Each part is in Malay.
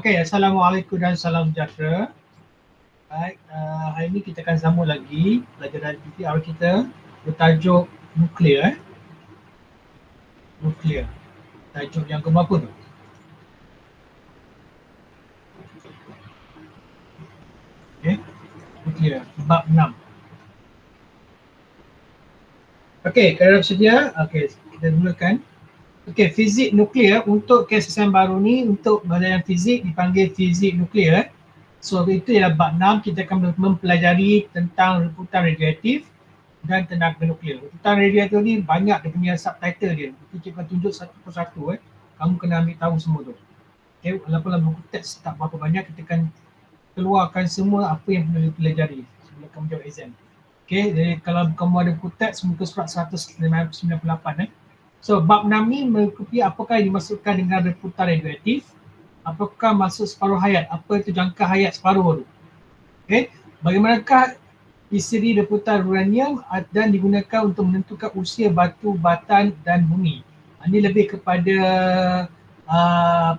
Okey, Assalamualaikum dan salam sejahtera. Baik, hari ini kita akan sambung lagi pelajaran PPR kita bertajuk nuklear. Nuklear. Tajuk yang keberapa tu? Okey, nuklear, bab 6. Okey, kalau sedia, okey, kita mulakan. Okey, fizik nuklear untuk kesesan baru ni, untuk pelajaran fizik dipanggil fizik nuklear. So itu ialah bab 6, kita akan mempelajari tentang reputan radioaktif dan tenaga nuklear. Reputan radioaktif ni banyak dia punya subtitle dia. Kita cikgu tunjuk satu persatu kamu kena ambil tahu semua tu. Okey, walaupun dalam buku teks tak berapa banyak, kita akan keluarkan semua apa yang perlu dipelajari sebelum kamu jawab exam. Okey, jadi kalau kamu ada buku teks muka surat 198 So bab 6 ni mengikuti apakah yang dimaksudkan dengan reputan radioaktif, apakah masuk separuh hayat, apa itu jangka hayat separuh tu. Okey, bagaimanakah isteri reputan uranium dan digunakan untuk menentukan usia batu, batan dan bumi. Ini lebih kepada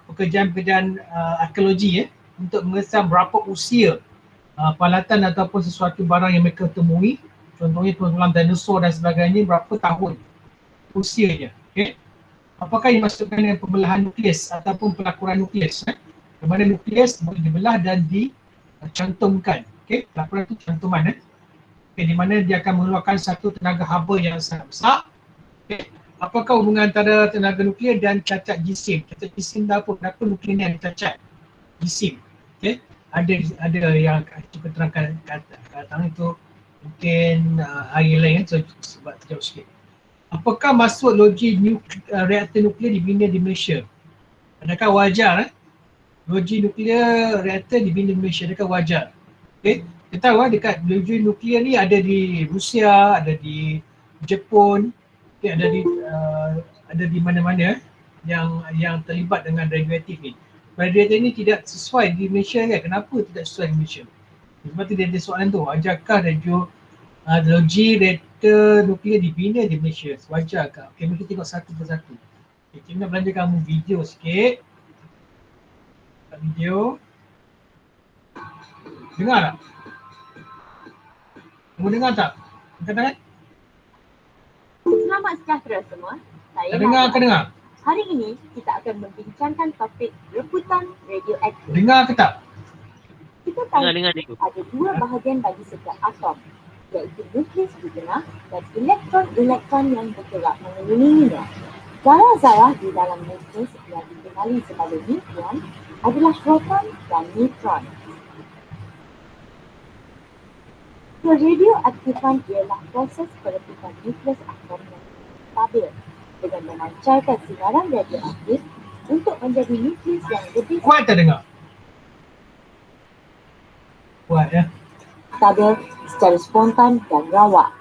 pekerjaan-pekerjaan arkeologi untuk mengesam berapa usia peralatan ataupun sesuatu barang yang mereka temui. Contohnya tulang dinosaur dan sebagainya, berapa tahun usianya. Okay. Apakah yang dimaksudkan dengan pembelahan nukleus ataupun pelakuran nukleus? Di mana nukleus boleh dibelah dan dicantumkan. Okay. Pelakuran itu cantuman. Okay. Di mana dia akan mengeluarkan satu tenaga haba yang sangat besar. Okay. Apakah hubungan antara tenaga nuklear dan cacat jisim? Cacat jisim dah apa? Kenapa nuklear ni ada cacat jisim? Okay. Ada yang cuba terangkan kata itu mungkin hari lain so sebab terjauh sikit. Apakah masuk logi reaktor nuklear dibina di Malaysia? Adakah wajar logi nuklear reaktor dibina di Malaysia? Adakah wajar? Okay. Kita tahu dekat logi nuklear ni ada di Rusia, ada di Jepun, okay, ada di mana-mana yang terlibat dengan radioaktif ni. Radioaktif ni tidak sesuai di Malaysia kan? Kenapa tidak sesuai di Malaysia? Sebab tu dia ada soalan tu, wajarkah logi reaktor nuklear dibina di Malaysia? Wajarkah? Okay, mari kita tengok satu persatu. Okay, kita nak belanja kamu video sikit. Video. Dengar tak? Kamu dengar tak? Angkat tangan. Selamat sejahtera semua. Saya dengar ke dengar? Hari ini kita akan membincangkan topik reputan radioaktif. Dengar ke tak? Kita tahu ada dua bahagian bagi setiap atom, iaitu nukleus di tengah dan elektron-elektron yang bergerak mengelilinginya. Zarah-zarah di dalam nukleus yang dikenali sebagai nukleon adalah proton dan neutron. Radioaktifan ialah proses perebutan nukleus atom yang stabil dengan memancarkan sinaran radioaktif untuk menjadi nukleus yang lebih kuat. Tak dengar? Kuat ya? Stabil secara spontan dan rawak.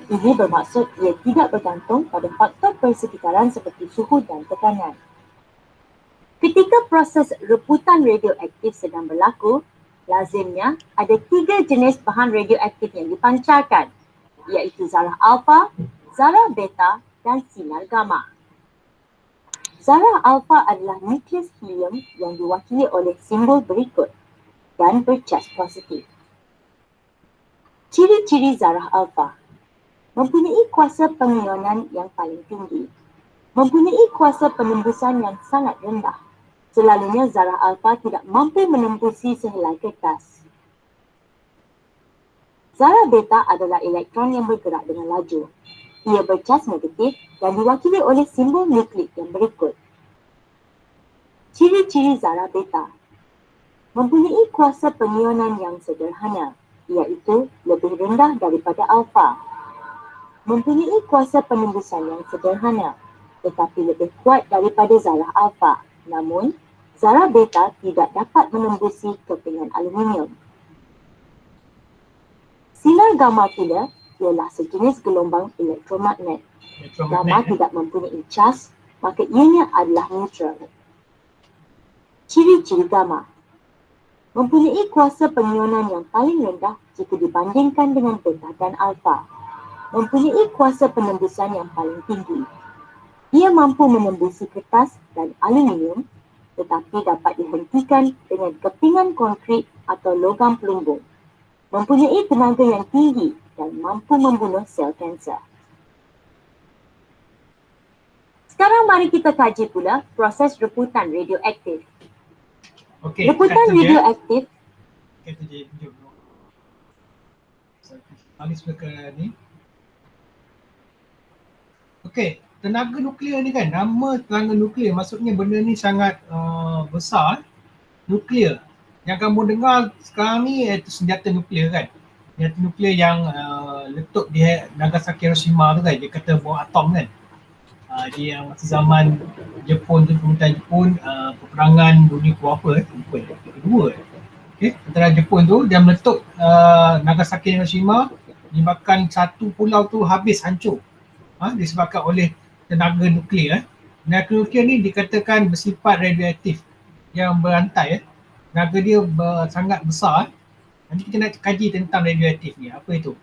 Ini bermaksud ia tidak bergantung pada faktor persekitaran seperti suhu dan tekanan. Ketika proses reputan radioaktif sedang berlaku, lazimnya ada 3 jenis bahan radioaktif yang dipancarkan, iaitu zarah alfa, zarah beta dan sinar gamma. Zarah alfa adalah nukleus helium yang diwakili oleh simbol berikut dan bercas positif. Ciri-ciri zarah alfa: mempunyai kuasa pengionan yang paling tinggi, mempunyai kuasa penembusan yang sangat rendah. Selalunya zarah alfa tidak mampu menembusi sehelai kertas. Zarah beta adalah elektron yang bergerak dengan laju. Ia bercas negatif dan diwakili oleh simbol nukleik yang berikut. Ciri-ciri zarah beta: mempunyai kuasa pengionan yang sederhana, iaitu lebih rendah daripada alfa. Mempunyai kuasa penembusan yang sederhana, tetapi lebih kuat daripada zarah alfa. Namun, zarah beta tidak dapat menembusi kepingan aluminium. Sinar gamma pula ialah sejenis gelombang elektromagnet. Gamma tidak mempunyai cas, maka ianya adalah neutral. Ciri-ciri gamma: mempunyai kuasa pengionan yang paling rendah jika dibandingkan dengan beta dan alfa. Mempunyai kuasa penembusan yang paling tinggi. Ia mampu menembusi kertas dan aluminium, tetapi dapat dihentikan dengan kepingan konkrit atau logam pelunggung. Mempunyai tenaga yang tinggi dan mampu membunuh sel kanser. Sekarang mari kita kaji pula proses reputan radioaktif. Okey, Reputan radioaktif kata dia jom. Alis ke ni. Okey, tenaga nuklear ni kan, nama tenaga nuklear maksudnya benda ni sangat besar. Nuklear. Yang kamu dengar sekarang ni iaitu senjata nuklear kan. Senjata nuklear yang letup di Nagasaki Hiroshima tu kan, dia kata bom atom kan. Dia yang masa zaman Jepun tu, pemerintahan Jepun, peperangan dunia ke-berapa kedua. Okay. Antara Jepun tu dia meletup Nagasaki Hiroshima, menyebabkan satu pulau tu habis hancur. Disebabkan oleh tenaga nuklear. Tenaga nuklear ni dikatakan bersifat radioaktif yang berantai. Tenaga dia sangat besar. Nanti kita nak kaji tentang radioaktif ni. Apa itu?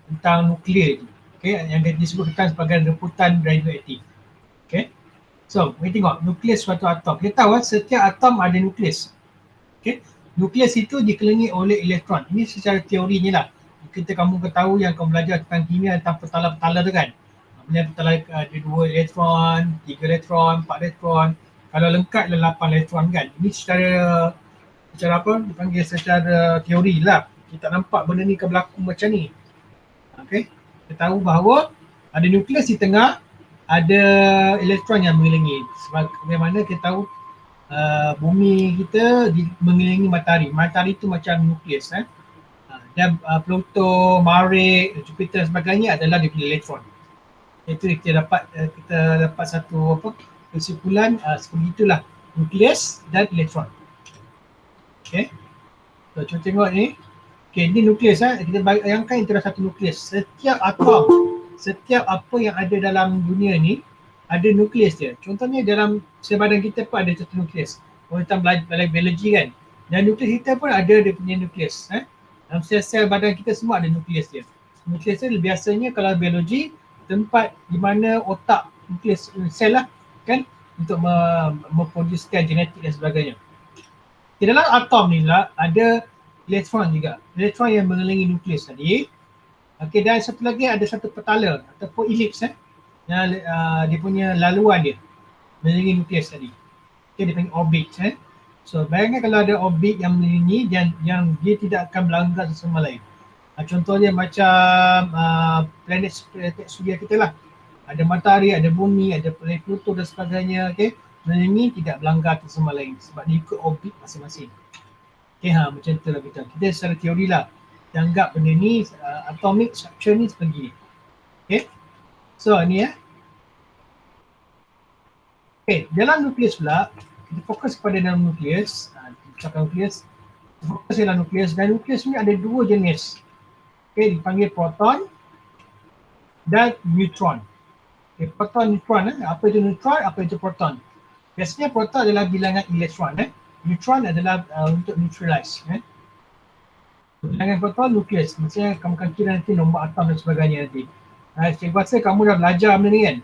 Tentang nuklear tu. Okay. Yang disebutkan sebagai reputan radioaktif. Okay. So, kita tengok nukleus suatu atom. Kita tahu setiap atom ada nukleus. Okay. Nukleus itu dikelilingi oleh elektron. Ini secara teorinya lah. Kita kamu ketahui yang kamu belajar tentang kimia tentang petala-petala tu kan. Punya petala ada 2 elektron, 3 elektron, 4 elektron. Kalau lengkap adalah 8 elektron kan. Ini secara apa? Dipanggil secara teori lah. Kita nampak benda ni berlaku macam ni. Okay. Kita tahu bahawa ada nukleus di tengah, ada elektron yang mengelilingi. Sebagaimana kita tahu bumi kita mengelilingi matahari. Matahari itu macam nukleus. Dan Pluto, Mare, Jupiter dan sebagainya adalah daripada elektron. Itu kita dapat satu kesimpulan seperti itulah nukleus dan elektron. Okay. So, cuba tengok ni. Okay, ini nukleus. Kita bayangkan itu adalah satu nukleus. Setiap atom, setiap apa yang ada dalam dunia ni ada nukleus dia. Contohnya dalam sel badan kita pun ada satu nukleus. Kalau kita belajar biologi kan. Dan nukleus kita pun ada dia punya nukleus. Dalam sel-sel badan kita semua ada nukleus dia. Nukleus dia biasanya kalau biologi tempat di mana otak nukleus sel lah kan untuk memproducekan genetik dan sebagainya. Di dalam atom ni lah ada elektron juga. Elektron yang mengelilingi nukleus tadi. Okey, dan satu lagi ada satu petala ataupun elips yang dia punya laluan dia mengelilingi nukleus tadi. Okey, dia panggil orbit So bayangkan kalau ada orbit yang mengelilingi dan yang dia tidak akan melanggar satu sama lain. Contohnya macam planet suria kita lah. Ada matahari, ada bumi, ada planet Pluto dan sebagainya. Okay. Mengelilingi tidak melanggar satu sama lain sebab dia ikut orbit masing-masing. Okay, macam tu lah kita. Kita secara teori lah. Kita anggap benda ni, atomic structure ni seperti ni. Okay. So ni Okay, dalam nukleus pula, kita fokus kepada dalam nukleus. Cakap nukleus, fokus dalam nukleus. Dan nukleus ni ada 2 jenis. Okay, dipanggil proton dan neutron. Okay, proton, neutron. Apa itu neutron, apa itu proton? Biasanya proton adalah bilangan elektron. Neutron adalah untuk neutralize. Bilangan proton, nukleus. Maksudnya kamu akan kira nanti nombor atom dan sebagainya nanti. Cikgu rasa kamu dah belajar benda ni kan?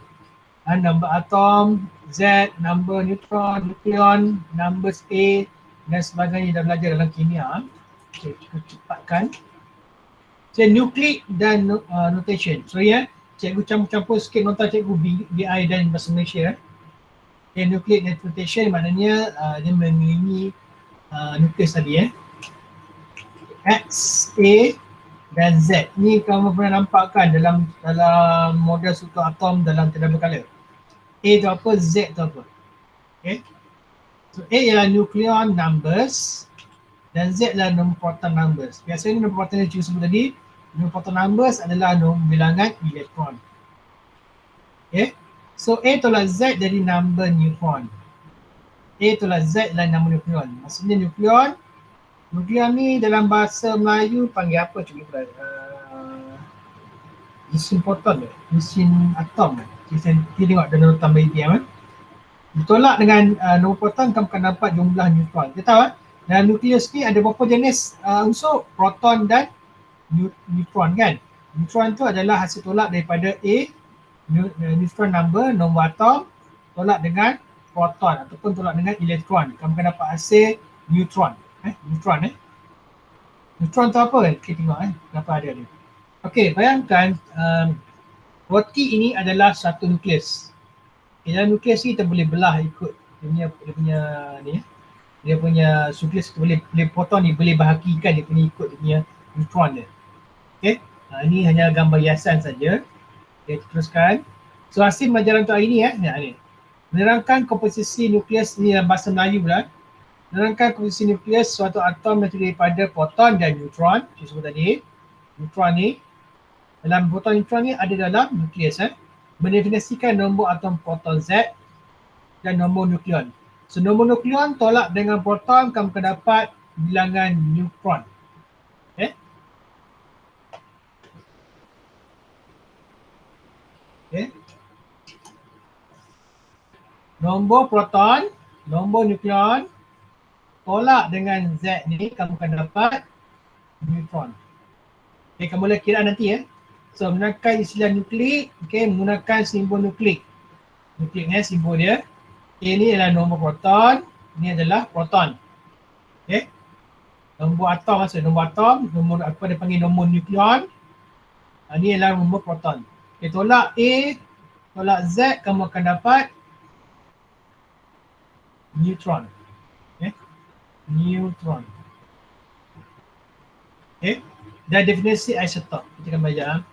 Nombor atom, Z, nombor neutron, nukleon, nombor A dan sebagainya dah belajar dalam kimia. Okay, cukup cepatkan. So, nukleik dan notation. So cikgu campur-campur sikit nota cikgu BI dan bahasa Malaysia. Okay, nukleik dan notation maknanya dia mengelilingi nukleus tadi X, A dan Z. Ni kamu pernah nampak kan dalam model struktur atom dalam tanda berkala. A tu apa, Z tu apa. Okay. So A ialah nucleon numbers dan Z adalah nombor proton numbers. Biasanya nombor proton yang cikgu sebut tadi, nombor proton numbers adalah nombor bilangan elektron. Okay. So A tolak Z dari number neutron. A tolak Z adalah nombor nukleon. Maksudnya nukleon ni dalam bahasa Melayu panggil apa cuba mesin proton ke? Mesin atom ke? Kita tengok dalam nota BDM ditolak dengan nombor proton, kamu akan dapat jumlah neutron. Kita tahu dalam nukleus ni ada berapa jenis unsur? Proton dan neutron kan? Neutron tu adalah hasil tolak daripada A, neutron number, nombor atom, tolak dengan proton ataupun tolak dengan elektron. Kamu akan dapat hasil neutron. Neutron. Neutron tu apa? Kita tengok kenapa ada dia. Okey, bayangkan roti ini adalah satu nukleus. Dalam nukleus ni kita boleh belah ikut dia punya ni. Dia punya nukleus boleh proton ni boleh bahagikan dia punya ikut dia punya neutron dia. Okey. Ini hanya gambar hiasan saja. Okay, teruskan. So hasil pelajaran untuk hari ni ni. Menerangkan komposisi nukleus ni dalam bahasa Melayu pula. Menerangkan komposisi nukleus suatu atom yang terdiri daripada proton dan neutron. Saya sebut tadi. Neutron ni. Dalam proton neutron ni ada dalam nukleus. Mendefinisikan nombor atom proton Z dan nombor nukleon. So nombor nukleon tolak dengan proton, kamu akan dapat bilangan neutron. Okay. Okay. Nombor proton, nombor nukleon tolak dengan Z ni, kamu akan dapat neutron. Okay, kamu boleh kira nanti So menggunakan istilah nukleik, menggunakan simbol nukleik. Nukleik ni simbol dia. Okay, ini adalah nombor proton, ini adalah proton. Okay. Nombor atom maksud nombor atom, nombor apa dia panggil nombor nukleon. Ini adalah nombor proton. Okay, tolak A, tolak Z, kamu akan dapat neutron. Okay. Neutron. Okay. Dan definisi isotop. Kita akan belajar.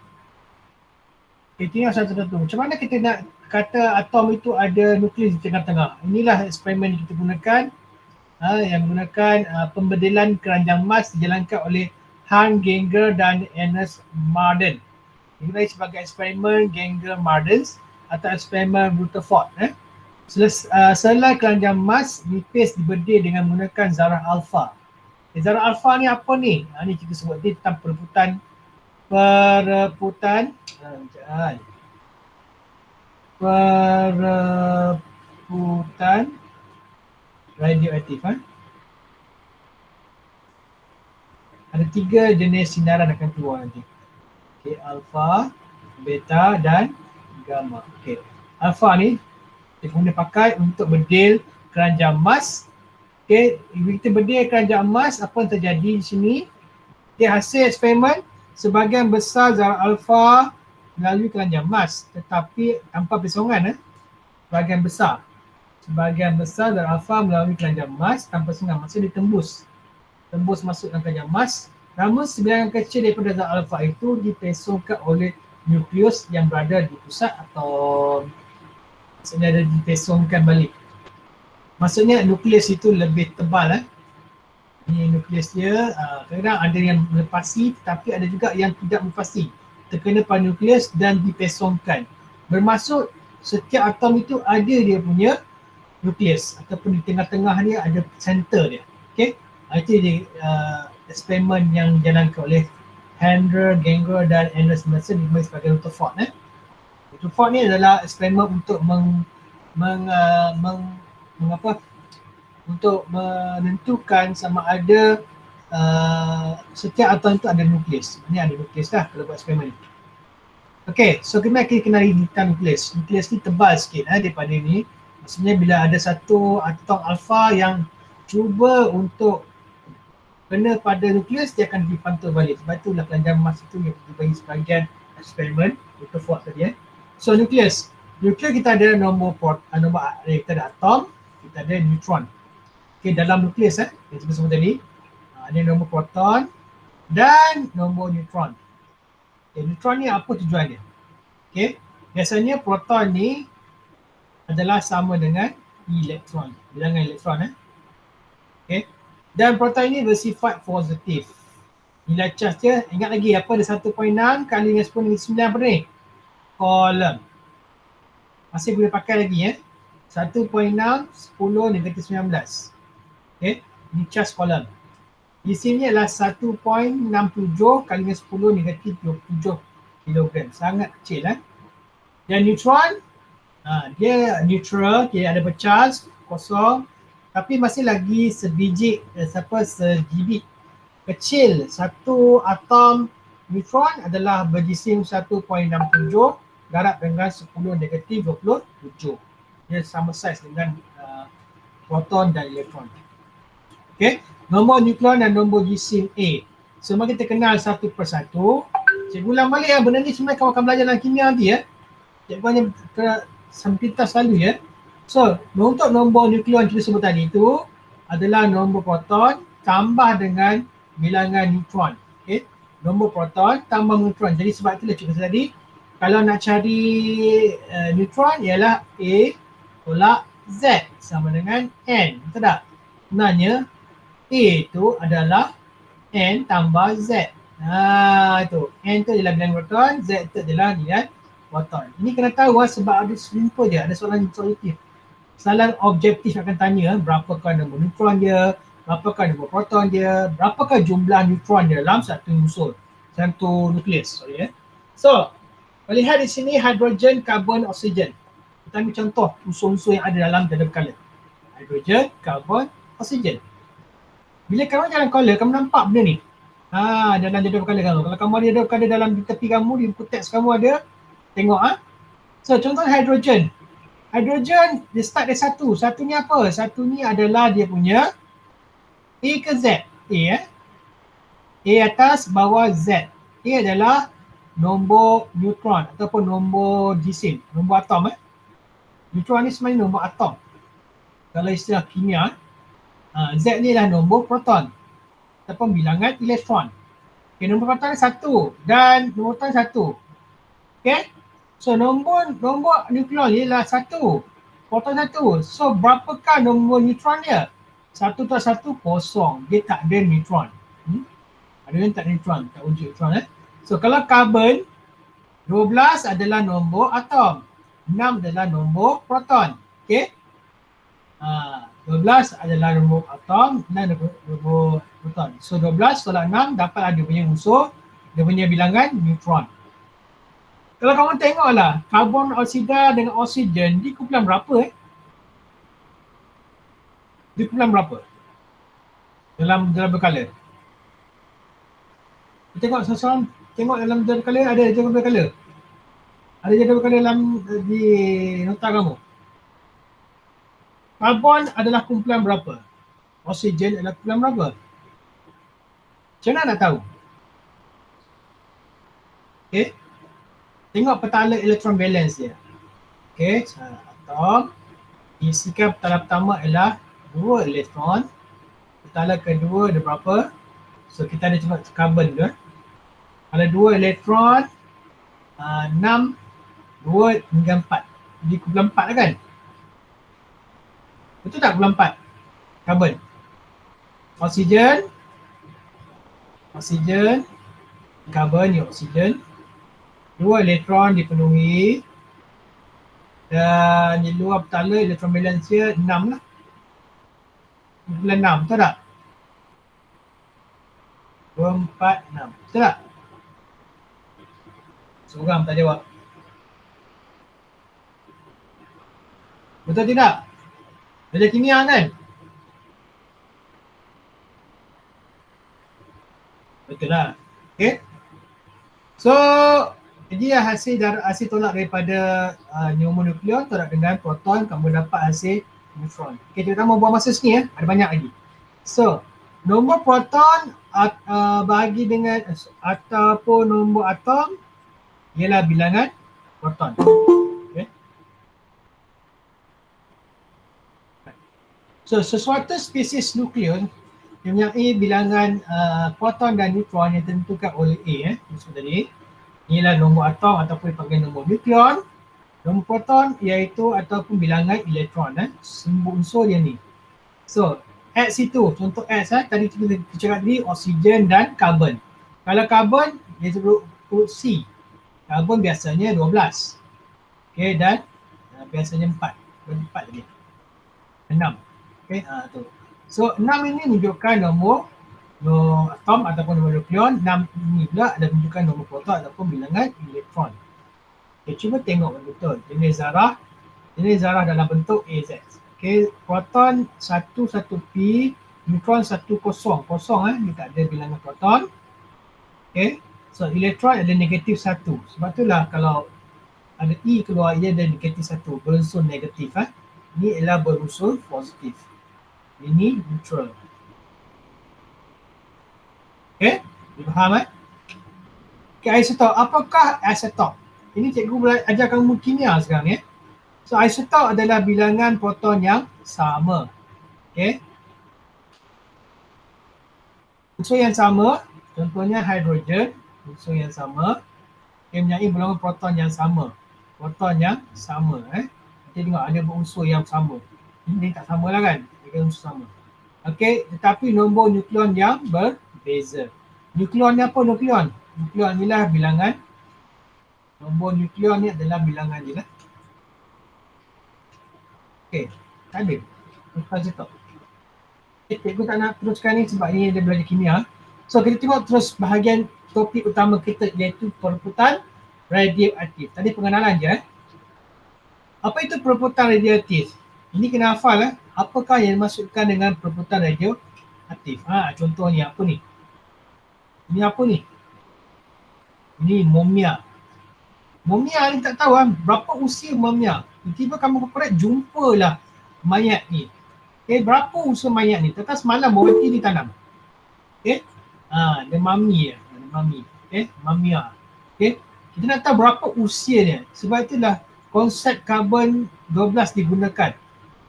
Okay, tinggal satu-satu. Macam mana kita nak kata atom itu ada nukleus di tengah-tengah? Inilah eksperimen yang kita gunakan. Yang menggunakan pembedelan keranjang Mars dijalankan oleh Han Geiger dan Ernest Marden. Digunakan sebagai eksperimen Geiger-Marden atau eksperimen Rutherford. Selai keranjang Mars nipis dibedil dengan menggunakan zarah alfa. Zarah alfa ni apa ni? Ni kita sebut dia tentang perebutan radioaktif. Ada 3 jenis sinaran akan keluar nanti. Okay, alfa, beta dan gamma. Okay. Alfa ni kita guna pakai untuk bedil keranjang Mars. Okay, bila kita bedil keranjang Mars, apa yang terjadi di sini? Okay, hasil eksperimen, sebahagian besar zarah alfa melalui keranjang Mars, tetapi tanpa pesongan. Sebahagian besar zarah alfa melalui keranjang Mars tanpa pesongan, maksudnya ditembus masuk dalam keranjang Mars. Namun sebilangan kecil daripada zarah alfa itu dipesongkan oleh nukleus yang berada di pusat atom. Maksudnya ada dipesongkan balik. Maksudnya nukleus itu lebih tebal. Ini nukleus dia, kadang ada yang melepasi tapi ada juga yang tidak melepasi. Terkena pada nukleus dan dipesongkan. Bermaksud setiap atom itu ada dia punya nukleus ataupun di tengah-tengah dia ada center dia. Okay? Itu dia eksperimen yang dijalankan oleh Hendra, Geiger dan Ernest Marden dikenali sebagai Rutherford. Rutherford ni adalah eksperimen untuk untuk menentukan sama ada setiap atom itu ada nukleus. Ini ada nukleus lah kalau buat eksperimen ni. Okay, so kita kenali tentang nukleus. Nukleus ni tebal sikit daripada ni. Maksudnya bila ada satu atom alfa yang cuba untuk kena pada nukleus, dia akan dipantul balik. Sebab itulah keranjang Mars itu yang dibagi sebagian eksperimen Rutherford tadi. So nukleus kita ada kita ada atom, kita ada neutron. Okay, dalam nukleus yang kita sebut tadi, ada nombor proton dan nombor neutron. Okay, neutron ni apa tujuan dia? Okay, biasanya proton ni adalah sama dengan elektron, bilangan elektron. Okay, dan proton ini bersifat positif. Nilai charge dia, ingat lagi apa, ada 1.6 kali dengan 10⁹ apa ni? Coulomb. Masih boleh pakai lagi 1.6 10⁻19. Okay, ini charge Coulomb. Di sini adalah 1.67 kali dengan 10⁻27 kilogram. Sangat kecil. Dan neutron, dia neutral, dia ada bercharge, kosong. Tapi masih lagi sebiji, segibit kecil. Satu atom neutron adalah berjisim 1.67 darab dengan 10⁻27. Dia sama saiz dengan proton dan elektron. Okay, nombor nukleon dan nombor gisim A. So mari kita kenal satu persatu. Cikgu ulang balik ya, benda ni sebenarnya kawan akan belajar dalam kimia nanti ya. Cikgu hanya pintas selalu ya. So untuk nombor nukleon kita sebut tadi itu adalah nombor proton tambah dengan bilangan neutron. Okay, nombor proton tambah neutron. Jadi sebab itulah cikgu tadi kalau nak cari neutron ialah A tolak Z sama dengan N. Betul tak? Sebenarnya A itu adalah N tambah Z. Itu. N itu adalah bilangan proton, Z itu adalah bilangan proton. Ini kena tahu sebab ada simple je, ada soalan objektif. Soalan objektif akan tanya berapakah nombor neutron dia, berapakah nombor proton dia, berapakah jumlah neutron dia dalam satu unsur, satu nukleus. So, lihat di sini hidrogen, karbon, oksigen. Kita ambil contoh unsur-unsur yang ada dalam jadual berkala. Hidrogen, karbon, oksigen. Bila kamu jalan color, kamu nampak benda ni. Dalam jadual berkala kamu. Kalau kamu ada jadual berkala dalam di tepi kamu, di buku teks kamu ada, tengok So contoh hidrogen. Hidrogen dia start dari satu. Satu ni apa? Satu ni adalah dia punya A ke Z? A A atas, bawah Z. A adalah nombor neutron ataupun nombor gisim, nombor atom Neutron ni sebenarnya nombor atom. Kalau istilah kimia, Z ni adalah nombor proton ataupun bilangan elektron. Okay, nombor proton ni satu dan nombor proton satu. Okay, so nombor nukleon ni adalah satu, proton satu. So berapakah nombor neutron dia? Satu tak satu, kosong. Dia tak ada neutron. Ada yang tak ada neutron, tak wujud neutron So kalau karbon, 12 adalah nombor atom, 6 adalah nombor proton. Okay, 12 adalah nombor atom, 6 nombor proton. So 12 tolak 6 dapat ada punya unsur, dia punya bilangan neutron. Kalau kamu tengoklah karbon oksida dengan oksigen di kumpulan berapa Di kumpulan berapa? Dalam berkala. Tengok seseorang tengok dalam jadual berkala, ada jadual berkala. Ada jadual berkala dalam di nota kamu. Karbon adalah kumpulan berapa? Oksigen adalah kumpulan berapa? Macam mana nak tahu? Okay, tengok petala elektron balance dia. Okay, atom isikan petala pertama ialah 2 elektron. Petala kedua ada berapa? So kita ada tengok karbon tu. Ada 2 elektron, 6, 2 hingga 4. Jadi kumpulan 4 lah kan? Betul tak kumpulan 4? Karbon. Oksigen, karbon ni oksigen. 2 elektron dipenuhi dan di luar petala elektron balance dia 6 lah. Kumpulan 6, betul tak? 2, 4, 6. Betul tak? Seorang tak jawab. Betul tidak? Belajar kimia kan? Betul lah. Okay. So, jadi hasil tolak daripada nombor nukleon tolak dengan proton, kamu dapat hasil neutron. Okay, kita mau buang masa sini ada banyak lagi. So, nombor proton bahagi dengan ataupun nombor atom ialah bilangan proton. Okay. So, sesuatu spesies nukleon mempunyai bilangan proton dan neutron yang ditentukan oleh A maksud tadi. Inilah nombor atom ataupun dipanggil nombor nukleon. Nombor proton iaitu ataupun bilangan elektron simbol unsur dia ni. So, X itu, contoh X tadi kita cakap tadi oksigen dan karbon. Kalau karbon dia sebut C. Karbon biasanya 12. Okay, dan biasanya 4. 4 lagi. 6. Okay, tu. So 6 ini menunjukkan nombor atom ataupun nombor nukleon. 6 ini pula ada menunjukkan nombor proton ataupun bilangan elektron. Okay, cuba tengok betul. Jenis zarah dalam bentuk AZ. Okay, proton 1,1p, neutron 1,0. Dia tak ada bilangan proton. Okay, so elektron ada negatif 1. Sebab itulah kalau ada E keluar, ia ada negatif 1, berunsur negatif. Ini ialah berunsur positif. Ini neutral. Okay, faham Okay, isotop. Apakah isotop? Ini cikgu ajar kamu kimia sekarang ya. So isotop adalah bilangan proton yang sama. Okay. Unsur yang sama, contohnya hidrogen, unsur yang sama, dia mempunyai bilangan proton yang sama. Proton yang sama. Kita tengok ada berunsur yang sama. Ini tak sama lah kan? Dia unsur sama. Okay, tetapi nombor nukleon yang berbeza. Nukleon ni apa nukleon? Nukleon inilah bilangan. Nombor nukleon ni adalah bilangan je lah. Okay, tak ada. Lepas je tak. Cikgu tak nak teruskan ni sebab ni dia belajar kimia. So kita tengok terus bahagian topik utama kita iaitu perebutan radioaktif. Tadi pengenalan je. Apa itu perebutan radioaktif? Ini kena hafal apakah yang dimaksudkan dengan perebutan radioaktif. Contohnya apa ni? Ini apa ni? Ini momia. Momia ni tak tahu berapa usia momia. Tiba-tiba kamu korporat jumpalah mayat ni. Berapa usia mayat ni? Tetas semalam mati ditanam. Dia mami ya. Dia mami. Mamia. Kita nak tahu berapa usia dia. Sebab itulah konsep karbon 12 digunakan.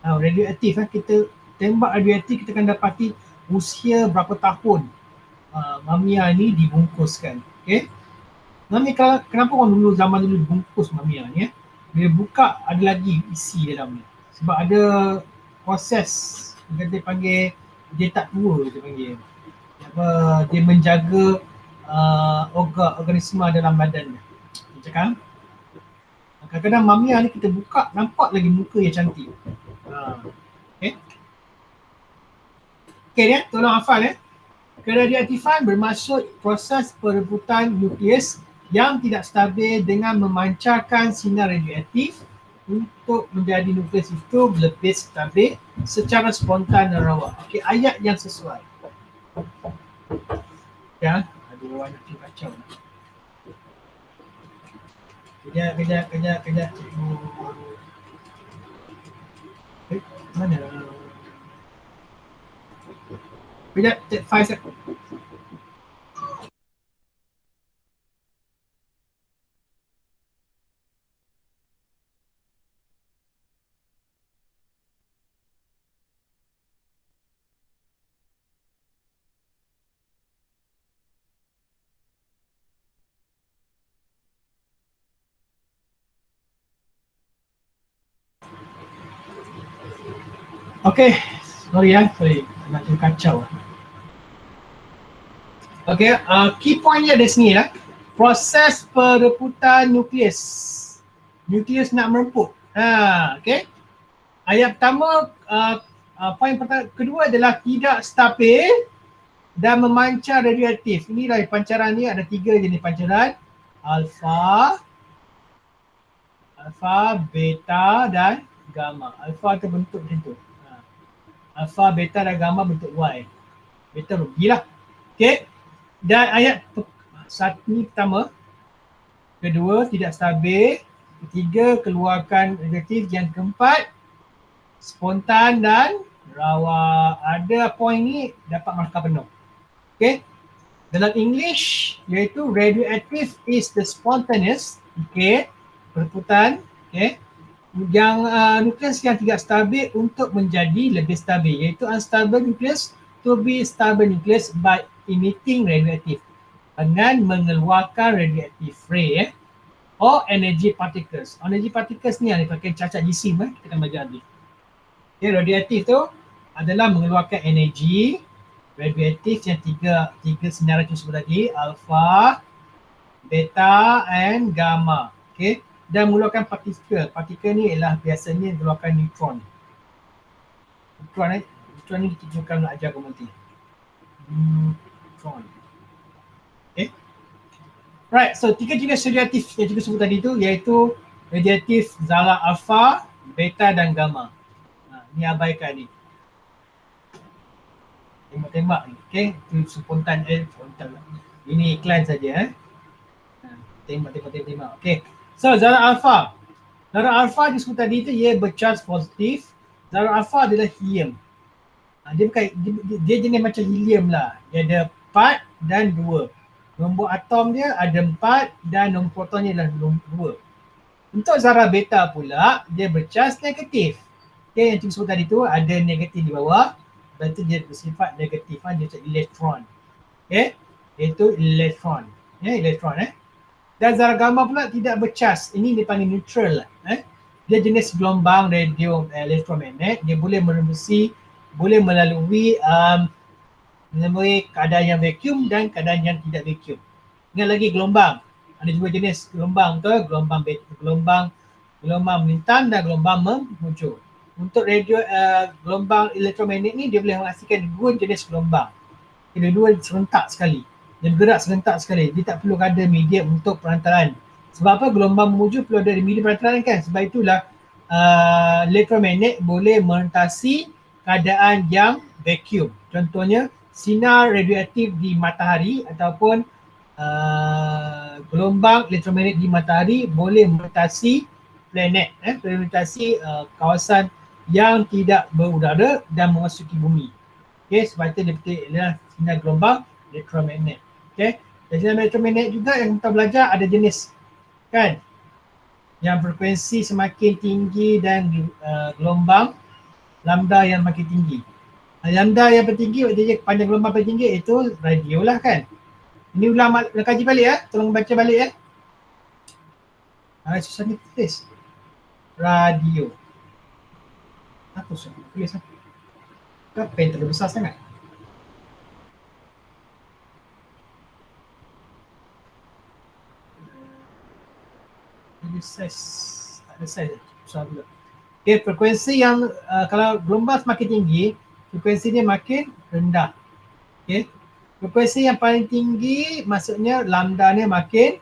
Radioaktif kita tembak radioaktif, kita akan dapati usia berapa tahun mamia ni dibungkuskan. Mami kenapa orang dulu zaman dulu dibungkus mamia ni Bila buka ada lagi isi dalam ni. Sebab ada proses dia panggil, dia tak tua dia panggil. Dia menjaga organisma dalam badan dia. Cakap kadang-kadang mamia ni kita buka nampak lagi muka yang cantik. Okay ya, tolong hafal Keradioaktifan bermaksud proses perebutan nukleus yang tidak stabil dengan memancarkan sinar radioaktif untuk menjadi nukleus itu lebih stabil secara spontan dan rawa. Okey, ayat yang sesuai. Ya, ada orang nak kacau. Kejap. Cikgu. Mana? Kejap, take 5 second. Okay, sorry, nak kacau. Okay, key pointnya ada sini lah. Proses perebutan nukleus. Nukleus nak mereput. Okay. Ayat pertama, poin pertama, kedua adalah tidak stabil dan memancar radioaktif. Inilah pancaran ni, ada 3 jenis pancaran. Alfa, beta dan gamma. Alfa tu bentuk macam tu. Alfa, beta dan gamma bentuk Y. Beta rugilah. Okay. Dan ayat ni pertama. Kedua, tidak stabil. Ketiga, keluarkan radioaktif. Yang keempat, spontan dan rawa. Ada poin ni dapat markah penuh. Okay. Dalam English, iaitu radioactive is the spontaneous. Okay. Perebutan. Okay. Yang nukleus yang tidak stabil untuk menjadi lebih stabil, iaitu unstable nucleus to be stable nucleus by emitting radioactive, dengan mengeluarkan radioactive ray or energy particles. Energy particles ni yang dipakai cacat jisim kita akan belajar nanti. Okay, radioaktif tu adalah mengeluarkan energi radioaktif yang tiga sinar racun sebut tadi, alpha, beta and gamma. Okay. Dan mengeluarkan partikel. Partikel ni ialah biasanya mengeluarkan neutron. Neutron ni kita akan ajar kamu nanti. Neutron. Okay. Right, so 3 jenis radioaktif yang kita sebut tadi tu iaitu radioaktif zarah alpha, beta dan gamma. Ni abaikan ni. Tembak-tembak ni. Okay, itu spontan. Spontan lah. Ini iklan saja. Tembak. Okay. So zarah alfa. Zarah alfa disebut tadi tu ia bercharge positif. Zarah alfa adalah helium. Dia bukan dia jenis macam helium lah. Dia ada 4 dan 2. Nombor atom dia ada 4 dan nombor protonnya adalah 2. Untuk zarah beta pula dia bercharge negatif. Okay, yang sebut tadi tu ada negatif di bawah. Berarti dia bersifat negatif, dia macam elektron. Okay, iaitu elektron. Elektron Dan zarah gamma pula tidak bercharge. Ini dipanggil neutral lah. Dia jenis gelombang radio elektromagnet. Dia boleh merembusi, boleh melalui keadaan yang vacuum dan keadaan yang tidak vacuum. Ingat lagi gelombang. Ada dua jenis gelombang tu, gelombang melintang dan gelombang menghujur. Untuk radio gelombang elektromagnet ni dia boleh menghasilkan dua jenis gelombang. Dua-dua serentak sekali. Dia bergerak serentak sekali. Dia tak perlu ada medium untuk perantaraan. Sebab apa? Gelombang menghujur perlu ada medium perantaraan kan? Sebab itulah elektromagnet boleh merentasi keadaan yang vacuum. Contohnya sinar radioaktif di matahari ataupun gelombang elektromagnet di matahari boleh merentasi planet, merentasi kawasan yang tidak berudara dan memasuki bumi. Okay, sebab itu dia adalah sinar gelombang elektromagnet. Okay, dan sinar elektromagnet juga yang kita belajar ada jenis kan, yang frekuensi semakin tinggi dan gelombang lambda yang makin tinggi. Lambda yang paling tinggi, panjang gelombang paling tinggi itu radio lah kan. Ini ulang kaji balik ya, tolong baca balik ya. Susah ni tulis. Radio. Apa susah tulis? Kenapa pen terlalu besar sangat? Ada size, tak ada size, susah pula. Okay, frekuensi yang kalau gelombang semakin tinggi, frekuensi dia makin rendah. Okay. Frekuensi yang paling tinggi maksudnya lambda ni makin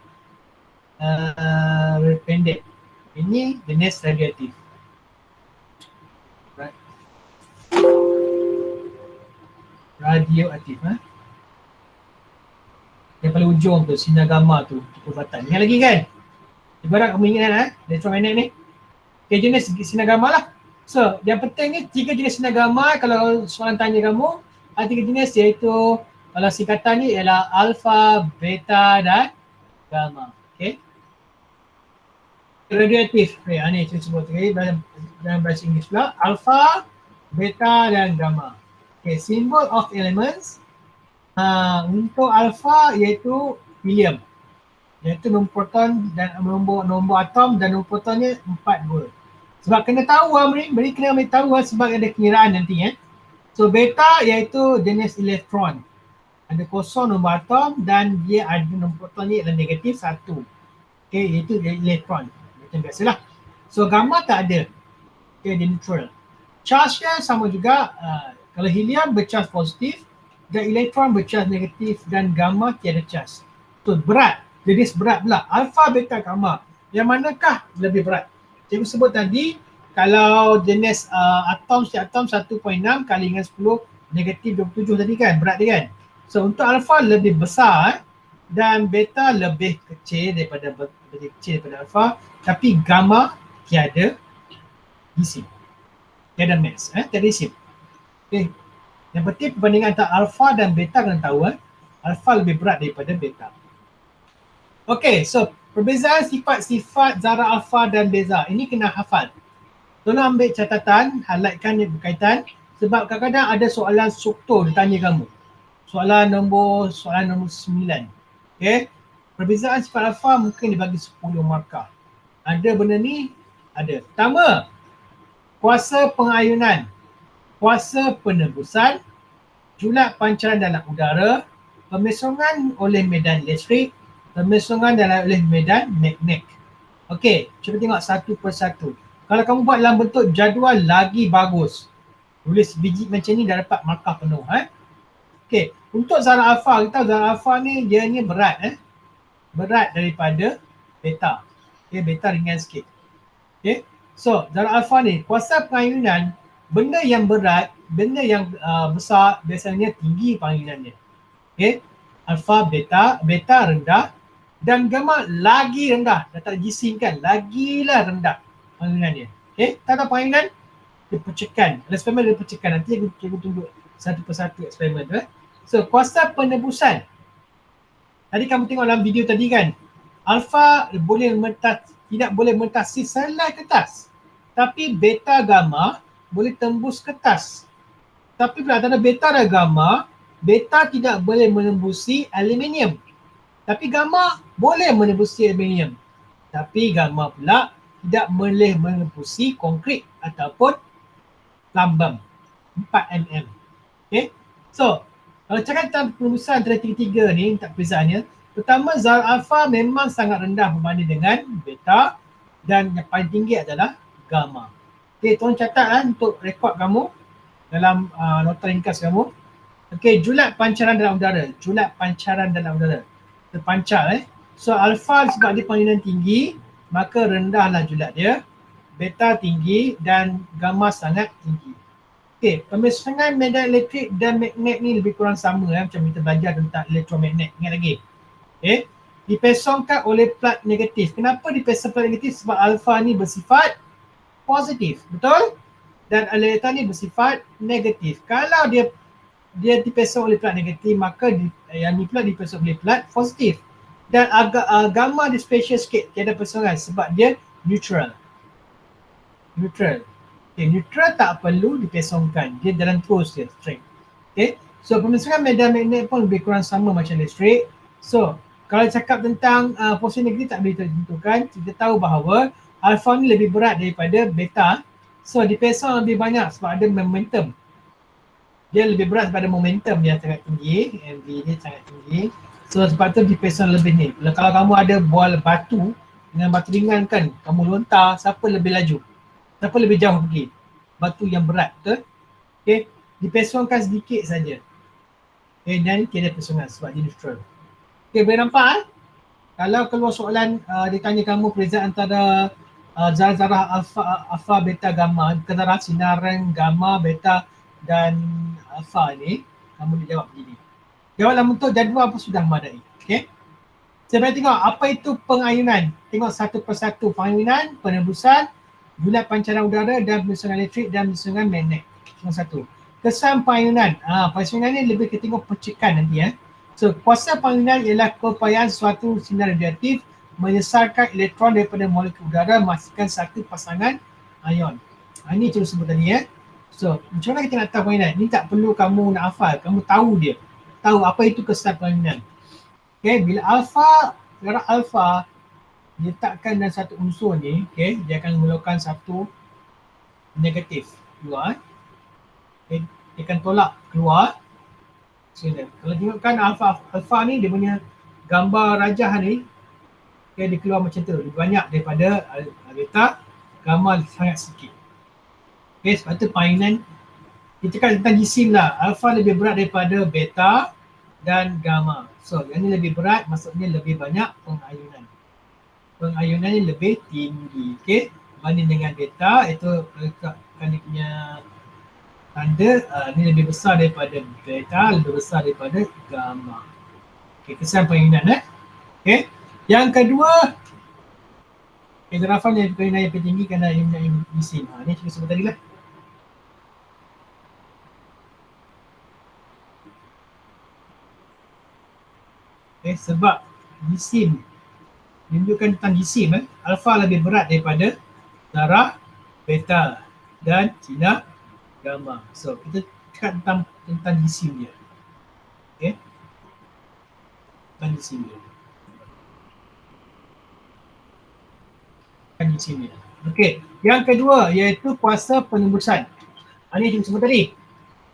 pendek. Ini jenis radioaktif. Right. Radioaktif. Yang paling ujung tu, sinar gamma tu, perubatan. Ingat lagi kan? Ibarat kamu ingat elektromagnet ni. Okay, jenis sinar gamma lah. So, yang penting ni 3 jenis sinar gamma. Kalau soalan tanya kamu, ada 3 jenis iaitu kalau singkatan ni ialah alpha, beta dan gamma. Okay. Radioaktif. Ni saya sebut dalam bahasa Inggeris pula. Alpha, beta dan gamma. Okay, symbol of elements. Untuk alpha iaitu helium. Iaitu nombor proton dan nombor atom dan nombor protonnya 4 Sebab kena tahu beri kena ambil tahu sebab ada kengiraan nanti So beta iaitu jenis elektron. Ada kosong nombor atom dan dia ada nombor protonnya ialah negatif 1. Okay, iaitu elektron. Macam biasalah. So gamma tak ada. Okay, dia neutral. Charge-nya sama juga. Kalau helium bercharge positif dan elektron bercharge negatif dan gamma tiada charge. So berat. Jenis berat pula. Alpha, beta, gamma. Yang manakah lebih berat? Cikgu sebut tadi kalau jenis atom setiap atom 1.6 kali dengan 10 negatif 27 tadi kan, berat dia kan. So untuk alpha lebih besar dan beta lebih kecil daripada alpha, tapi gamma tiada isi. Tiada mass, tiada isi. Okay. Yang penting perbandingan antara alpha dan beta kena tahu alpha lebih berat daripada beta. Okay, so perbezaan sifat-sifat zarah alfa dan beta ini kena hafal. Tolong ambil catatan, highlightkan yang berkaitan sebab kadang-kadang ada soalan struktur ditanya kamu. Soalan nombor 9. Okay, perbezaan sifat alfa mungkin dibagi 10 markah. Ada benda ni? Ada. Pertama, kuasa pengayunan, kuasa penembusan, julat pancaran dalam udara, pemesongan oleh medan elektrik, pemesongan oleh medan magnet. Okey, cuba tengok satu persatu. Kalau kamu buat dalam bentuk jadual lagi bagus. Tulis biji macam ni dah dapat markah penuh. Okey, untuk zarah alfa, kita tahu zarah alfa ni dia ni berat. Berat daripada beta. Okey, beta ringan sikit. Okey, so zarah alfa ni kuasa pengayunan, benda yang berat, benda yang besar biasanya tinggi pengayunannya. Okey, alfa, beta rendah, Dan gamma lagi rendah, dah tak gisim kan, lagilah rendah pengayunan dia. Okay, tak tahu pengayunan? Dia pecahkan, eksperimen dia pecahkan. Nanti cikgu tunjuk satu persatu eksperimen tu. So, kuasa penebusan. Tadi kamu tengok dalam video tadi kan, alfa boleh tidak boleh mentasi selai kertas. Tapi beta gamma boleh tembus kertas. Tapi bila antara beta dan gamma, beta tidak boleh menembusi aluminium. Tapi gamma boleh menembusi aluminium. Tapi gamma pula tidak boleh menembusi konkrit ataupun lambam 4 mm. Okay. So, kalau cakap tentang penembusan antara tiga-tiga ni, tak perbezaannya. Pertama, zar alfa memang sangat rendah berbanding dengan beta dan yang paling tinggi adalah gamma. Okay, tolong catat untuk rekod kamu dalam nota ringkas kamu. Okay, julat pancaran dalam udara. Julat pancaran dalam udara. Terpancar So alfa sebab dia panggilan tinggi, maka rendahlah julat dia. Beta tinggi dan gamma sangat tinggi. Okay, pemisangan medan elektrik dan magnet ni lebih kurang sama macam kita belajar tentang elektromagnet. Ingat lagi. Okay, dipesongkan oleh plat negatif. Kenapa dipesong plat negatif? Sebab alfa ni bersifat positif. Betul? Dan elektron ni bersifat negatif. Kalau dia dipesong oleh plat negatif, maka yang ni pula dipesong oleh plat positif. Dan agak gamma dia special sikit, tiada pesongan sebab dia neutral. Neutral. Okay, neutral tak perlu dipesongkan, dia jalan terus dia straight. Okay, so pemisangan medan magnet pun lebih kurang sama macam listrik. So kalau cakap tentang posisi negatif tak boleh ditentukan, kita tahu bahawa alfa ni lebih berat daripada beta. So dipesong lebih banyak sebab ada momentum. Dia lebih berat daripada momentum yang sangat tinggi, MV ni sangat tinggi. So sebab tu dipesong lebih ni. Kalau kamu ada bola batu dengan batu ringan kan, kamu lontar, siapa lebih laju? Siapa lebih jauh pergi? Batu yang berat, betul? Okay, dipesongkan sedikit saja. Okay, dan tiada pesongan sebab dia neutral. Okay, boleh nampak Kalau keluar soalan dia tanya kamu perbezaan antara zarah alfa, beta, gamma, kedaran sinaran gamma, beta dan alfa ni, kamu dia jawab begini. Jawab dalam bentuk jadual pun sudah memadai. Okay. Saya boleh tengok apa itu pengayunan. Tengok satu persatu pengayunan, penembusan, julat pancaran udara dan pemisangan elektrik dan pemisangan magnet. Cuma satu. Kesan pengayunan. Pengayunan ni lebih kita tengok percikan nanti So, kuasa pengayunan ialah keupayaan suatu sinar radioaktif menyesarkan elektron daripada molekul udara menghasilkan satu pasangan ion. Ini cikgu sebut tadi So, macam mana kita nak tahu pengayunan? Ini tak perlu kamu nak hafal, kamu tahu dia. Tahu apa itu kesan pengayunan. Okay, bila darah alfa diletakkan dalam satu unsur ni, okay, dia akan mengeluarkan satu negatif keluar. Okay, dia akan tolak keluar. So, kalau tengokkan alfa ni dia punya gambar rajah ni, okay, dia keluar macam tu, lebih banyak daripada beta, gamma sangat sikit. Okay, sebab tu pengayunan kita cakap tentang jisim lah, alfa lebih berat daripada beta dan gamma. So yang ni lebih berat, maksudnya lebih banyak pengayunan. Pengayunannya lebih tinggi, okay, berbanding dengan beta, itu letakkan dia punya tanda, ni lebih besar daripada beta, lebih besar daripada gamma. Okay, kesan pengayunan okay. Yang kedua, kegrafan yang pengayunan yang paling tinggi kerana yang jisim. Ni cikgu sebut tadi lah. Okay, sebab jisim menunjukkan tentang jisim, alfa lebih berat daripada darah, beta dan sinar gamma. So kita cakap tentang jisim dia. Okay, tentang jisim dia. Tentang jisim dia. Okay, yang kedua iaitu kuasa penembusan. Ini cikgu sebut tadi.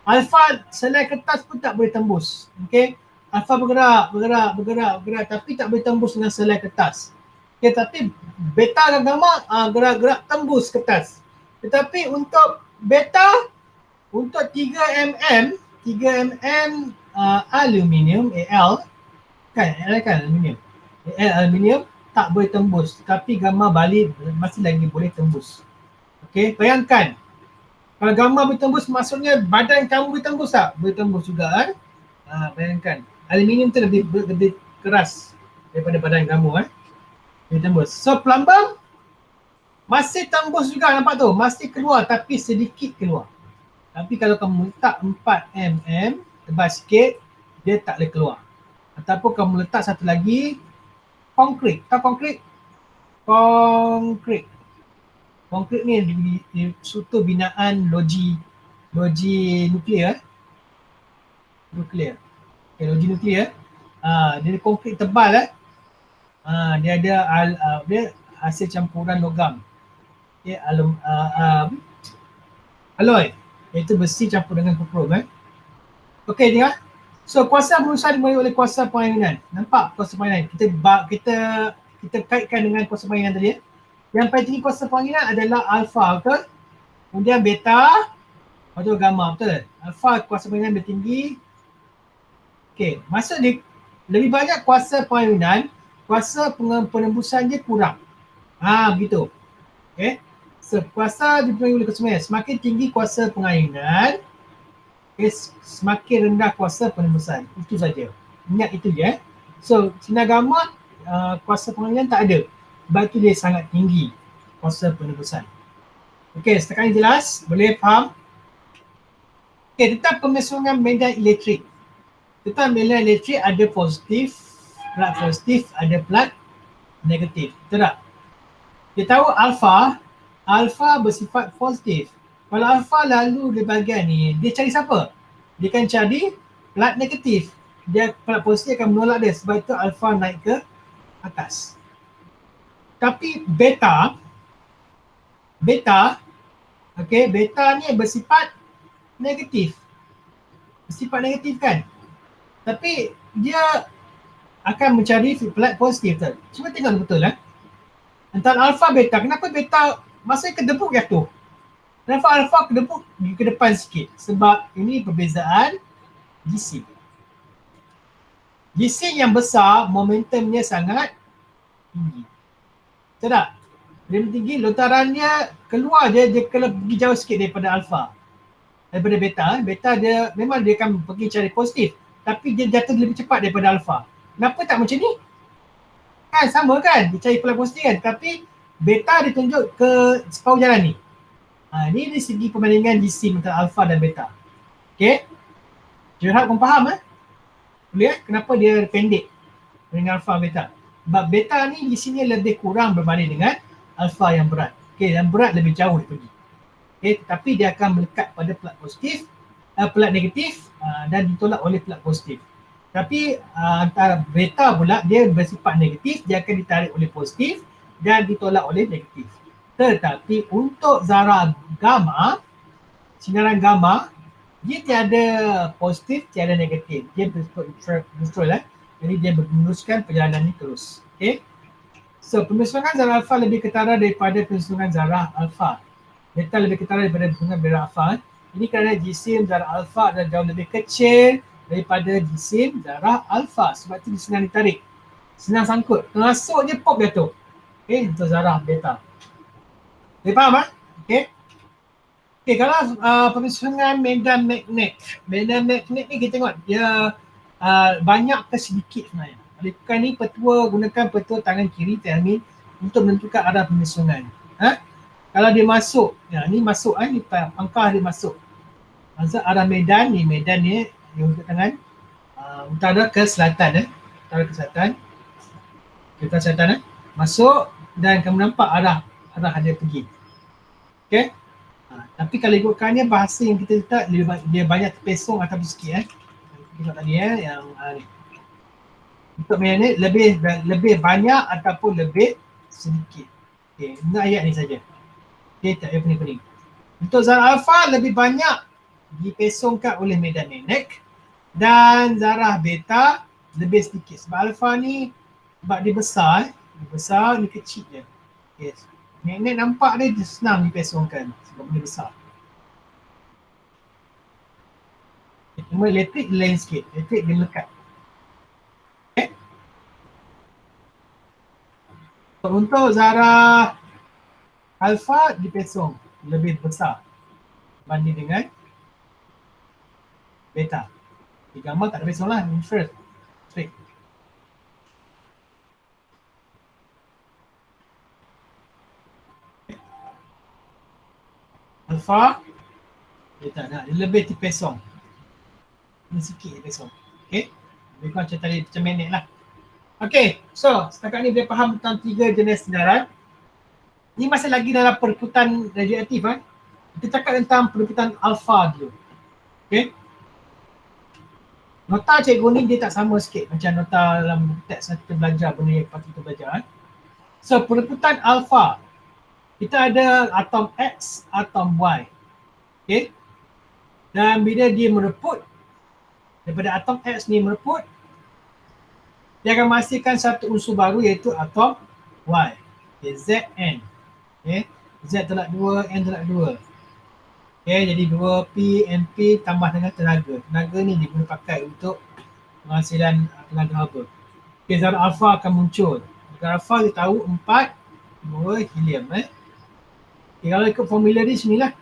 Alfa selai kertas pun tak boleh tembus. Okay, alfa bergerak tapi tak boleh tembus dengan selai kertas. Okay, tapi beta dan gamma gerak-gerak tembus kertas. Tetapi untuk beta, untuk 3 mm aluminium, Al kan, aluminium. Aluminium tak boleh tembus, tapi gamma balik masih lagi boleh tembus. Okay, bayangkan kalau gamma boleh tembus, maksudnya badan kamu boleh tembus tak? Boleh tembus juga Bayangkan, aluminium tu lebih keras. daripada badan kamu. Dia tembus. So pelambang masih tembus juga, nampak tu? Masih keluar tapi sedikit keluar. Tapi kalau kamu letak 4 mm tebal sikit, dia tak boleh keluar. Ataupun kamu letak satu lagi, konkrit. Tahu konkrit? Konkrit ni di struktur binaan logi nuklear. Okay, logi nuklear. Dia konkrit tebal. Dia ada dia hasil campuran logam. Okay, alloy, iaitu besi campur dengan krom. Okey, tengok. So kuasa perusahaan dimulai oleh kuasa pengayonan. Nampak kuasa pengayonan? Kita kaitkan dengan kuasa pengayonan tadi. Yang paling tinggi kuasa pengayonan adalah alfa, betul? Kemudian beta, lepas tu gamma, betul? Alfa kuasa pengayonan lebih tinggi. Okey, maksud dia lebih banyak kuasa pengayonan, kuasa penembusan dia kurang. Begitu. Okey. So kuasa dipengaruhi oleh kuasa pengayonan. Semakin tinggi kuasa pengayonan, semakin rendah kuasa penembusan. Itu saja. Ingat itu je. So sinar gamma kuasa pengayonan tak ada. Sebab itu dia sangat tinggi kuasa penembusan. Okey, setakat ini jelas? Boleh faham? Okey, tentang pemesungan medan elektrik. Tentang medan elektrik ada positif, plat positif, ada plat negatif. Betul tak? Kita tahu alfa bersifat positif. Kalau alfa lalu di bahagian ni, dia cari siapa? Dia akan cari plat negatif. Dia plat positif akan menolak dia, sebab itu alfa naik ke atas. Tapi beta ni bersifat negatif. Bersifat negatif kan? Tapi dia akan mencari plat positif tu. Cuba tengok betul antara alfa beta, kenapa beta masih kedebuk jatuh? Kenapa alfa kedebuk ke depan sikit? Sebab ini perbezaan GC. GC yang besar, momentumnya sangat tinggi. Betul tak? Dia tinggi, lontarannya keluar dia kalau pergi jauh sikit daripada alfa. Daripada beta. Beta dia memang dia akan pergi cari positif. Tapi dia jatuh lebih cepat daripada alfa. Kenapa tak macam ni? Kan sama kan? Dia cari plat positif kan? Tapi beta dia tunjuk ke separuh jalan ni. Ini dari segi perbandingan GC antara alfa dan beta. Okay? Saya harap korang faham boleh kenapa dia pendek dengan alfa beta. Sebab beta ni GC-nya lebih kurang berbanding dengan alfa yang berat. Okay, yang berat lebih jauh dia pergi. Okay, tapi dia akan melekat pada plat positif, plat negatif dan ditolak oleh plat positif. Tapi antara beta pula dia bersifat negatif, dia akan ditarik oleh positif dan ditolak oleh negatif. Tetapi untuk zarah gamma, sinaran gamma, dia tiada positif, tiada negatif. Dia bersifat neutral. Jadi dia meneruskan perjalanan ini terus. Okay. So penyusunan zarah alfa lebih ketara daripada penyusunan zarah alfa. Beta lebih ketara daripada penyusunan zarah alfa. Ini kerana jisim zarah alfa adalah jauh lebih kecil daripada jisim zarah alfa. Sebab itu dia senang ditarik. Senang sangkut. Termasuk je pop jatuh. Okay, untuk zarah beta. Boleh faham Okay. Okay, kalau penyusunan medan magnet. Medan magnet ni kita tengok dia banyak ke sedikit sebenarnya. Bukan ni gunakan petua tangan kiri termin untuk menentukan arah penyusunan. Kalau dia masuk, ni masuk ni pangkah dia masuk. Maksud arah medan ni untuk tangan utara ke selatan utara ke selatan. Utara selatan masuk dan kamu nampak arah dia pergi. Okey. Tapi kalau ikutkannya bahasa yang kita letak dia banyak terpesong ataupun sikit Tengok tadi yang ni. Untuk minit lebih banyak ataupun lebih sedikit. Okey, ini ayat ni saja. Okey, tak payah pening-pening. Untuk zarah alfa lebih banyak dipesongkan oleh medan magnet dan zarah beta lebih sedikit. Sebab alfa ni sebab dia besar, ni kecil je. Okey. Magnet nampak dia senang dipesongkan sebab dia besar. Cuma elektrik dia lain sikit. Elektrik dia melekat. Okay. Untuk zarah alfa dipesong lebih besar banding dengan beta. Di gambar tak ada pesong lah, neutral. Straight. alpha, dia tak nak, dia lebih tipesong. Ini sikit tipesong. Okay, lebih kurang macam tadi, macam minit lah. Okay, so setakat ni dia faham tentang 3 jenis sinaran. Ni masih lagi dalam perebutan radioaktif. Kita cakap tentang perebutan alpha dulu. Okay. Nota cikgu ni dia tak sama sikit macam nota dalam teks kita belajar benda yang patut kita belajar. So perebutan alpha, kita ada atom X, atom Y. Okay. Dan bila dia mereput, daripada atom X ni mereput, dia akan menghasilkan satu unsur baru iaitu atom Y. Okay, Zn. Okay. Z tolak 2, N tolak 2. Okay, jadi 2P, NP tambah dengan tenaga. Tenaga ni diguna pakai untuk penghasilan tenaga haba. Okay, zara alpha akan muncul. Zara alpha dia tahu 4, 2 helium. Okay, kalau ikut formula ni sinilah.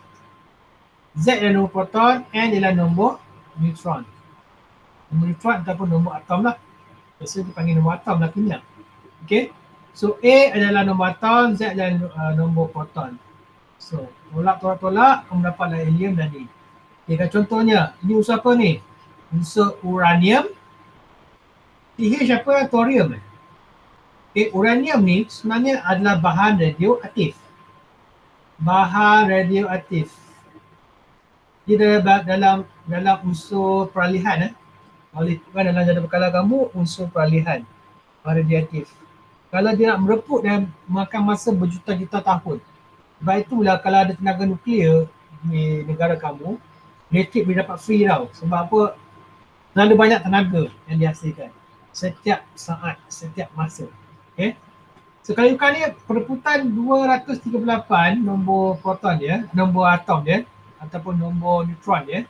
Z adalah nombor proton, N adalah nombor neutron. Nombor neutron ataupun nombor atom lah. Biasa dipanggil nombor atom lah kimia. Okay, so A adalah nombor atom, Z adalah nombor proton. So, tolak, kamu dapatlah helium dan ni. Okay, contohnya, ini unsur apa ni? Unsur uranium. TH apa? Thorium. Okay, uranium ni sebenarnya adalah bahan radioaktif. Bahan radioaktif. Dia dalam unsur peralihan. Kan dalam jadwal berkala kamu, unsur peralihan. Bahan radioaktif. Kalau dia nak mereput dan makan masa berjuta-juta tahun. Sebab itulah kalau ada tenaga nuklear di negara kamu, elektrik boleh dapat free tau. Sebab apa? Terlalu banyak tenaga yang dihasilkan. Setiap saat, setiap masa. Okay. So kalau you ni perebutan 238 nombor proton dia, nombor atom dia, ataupun nombor neutron dia.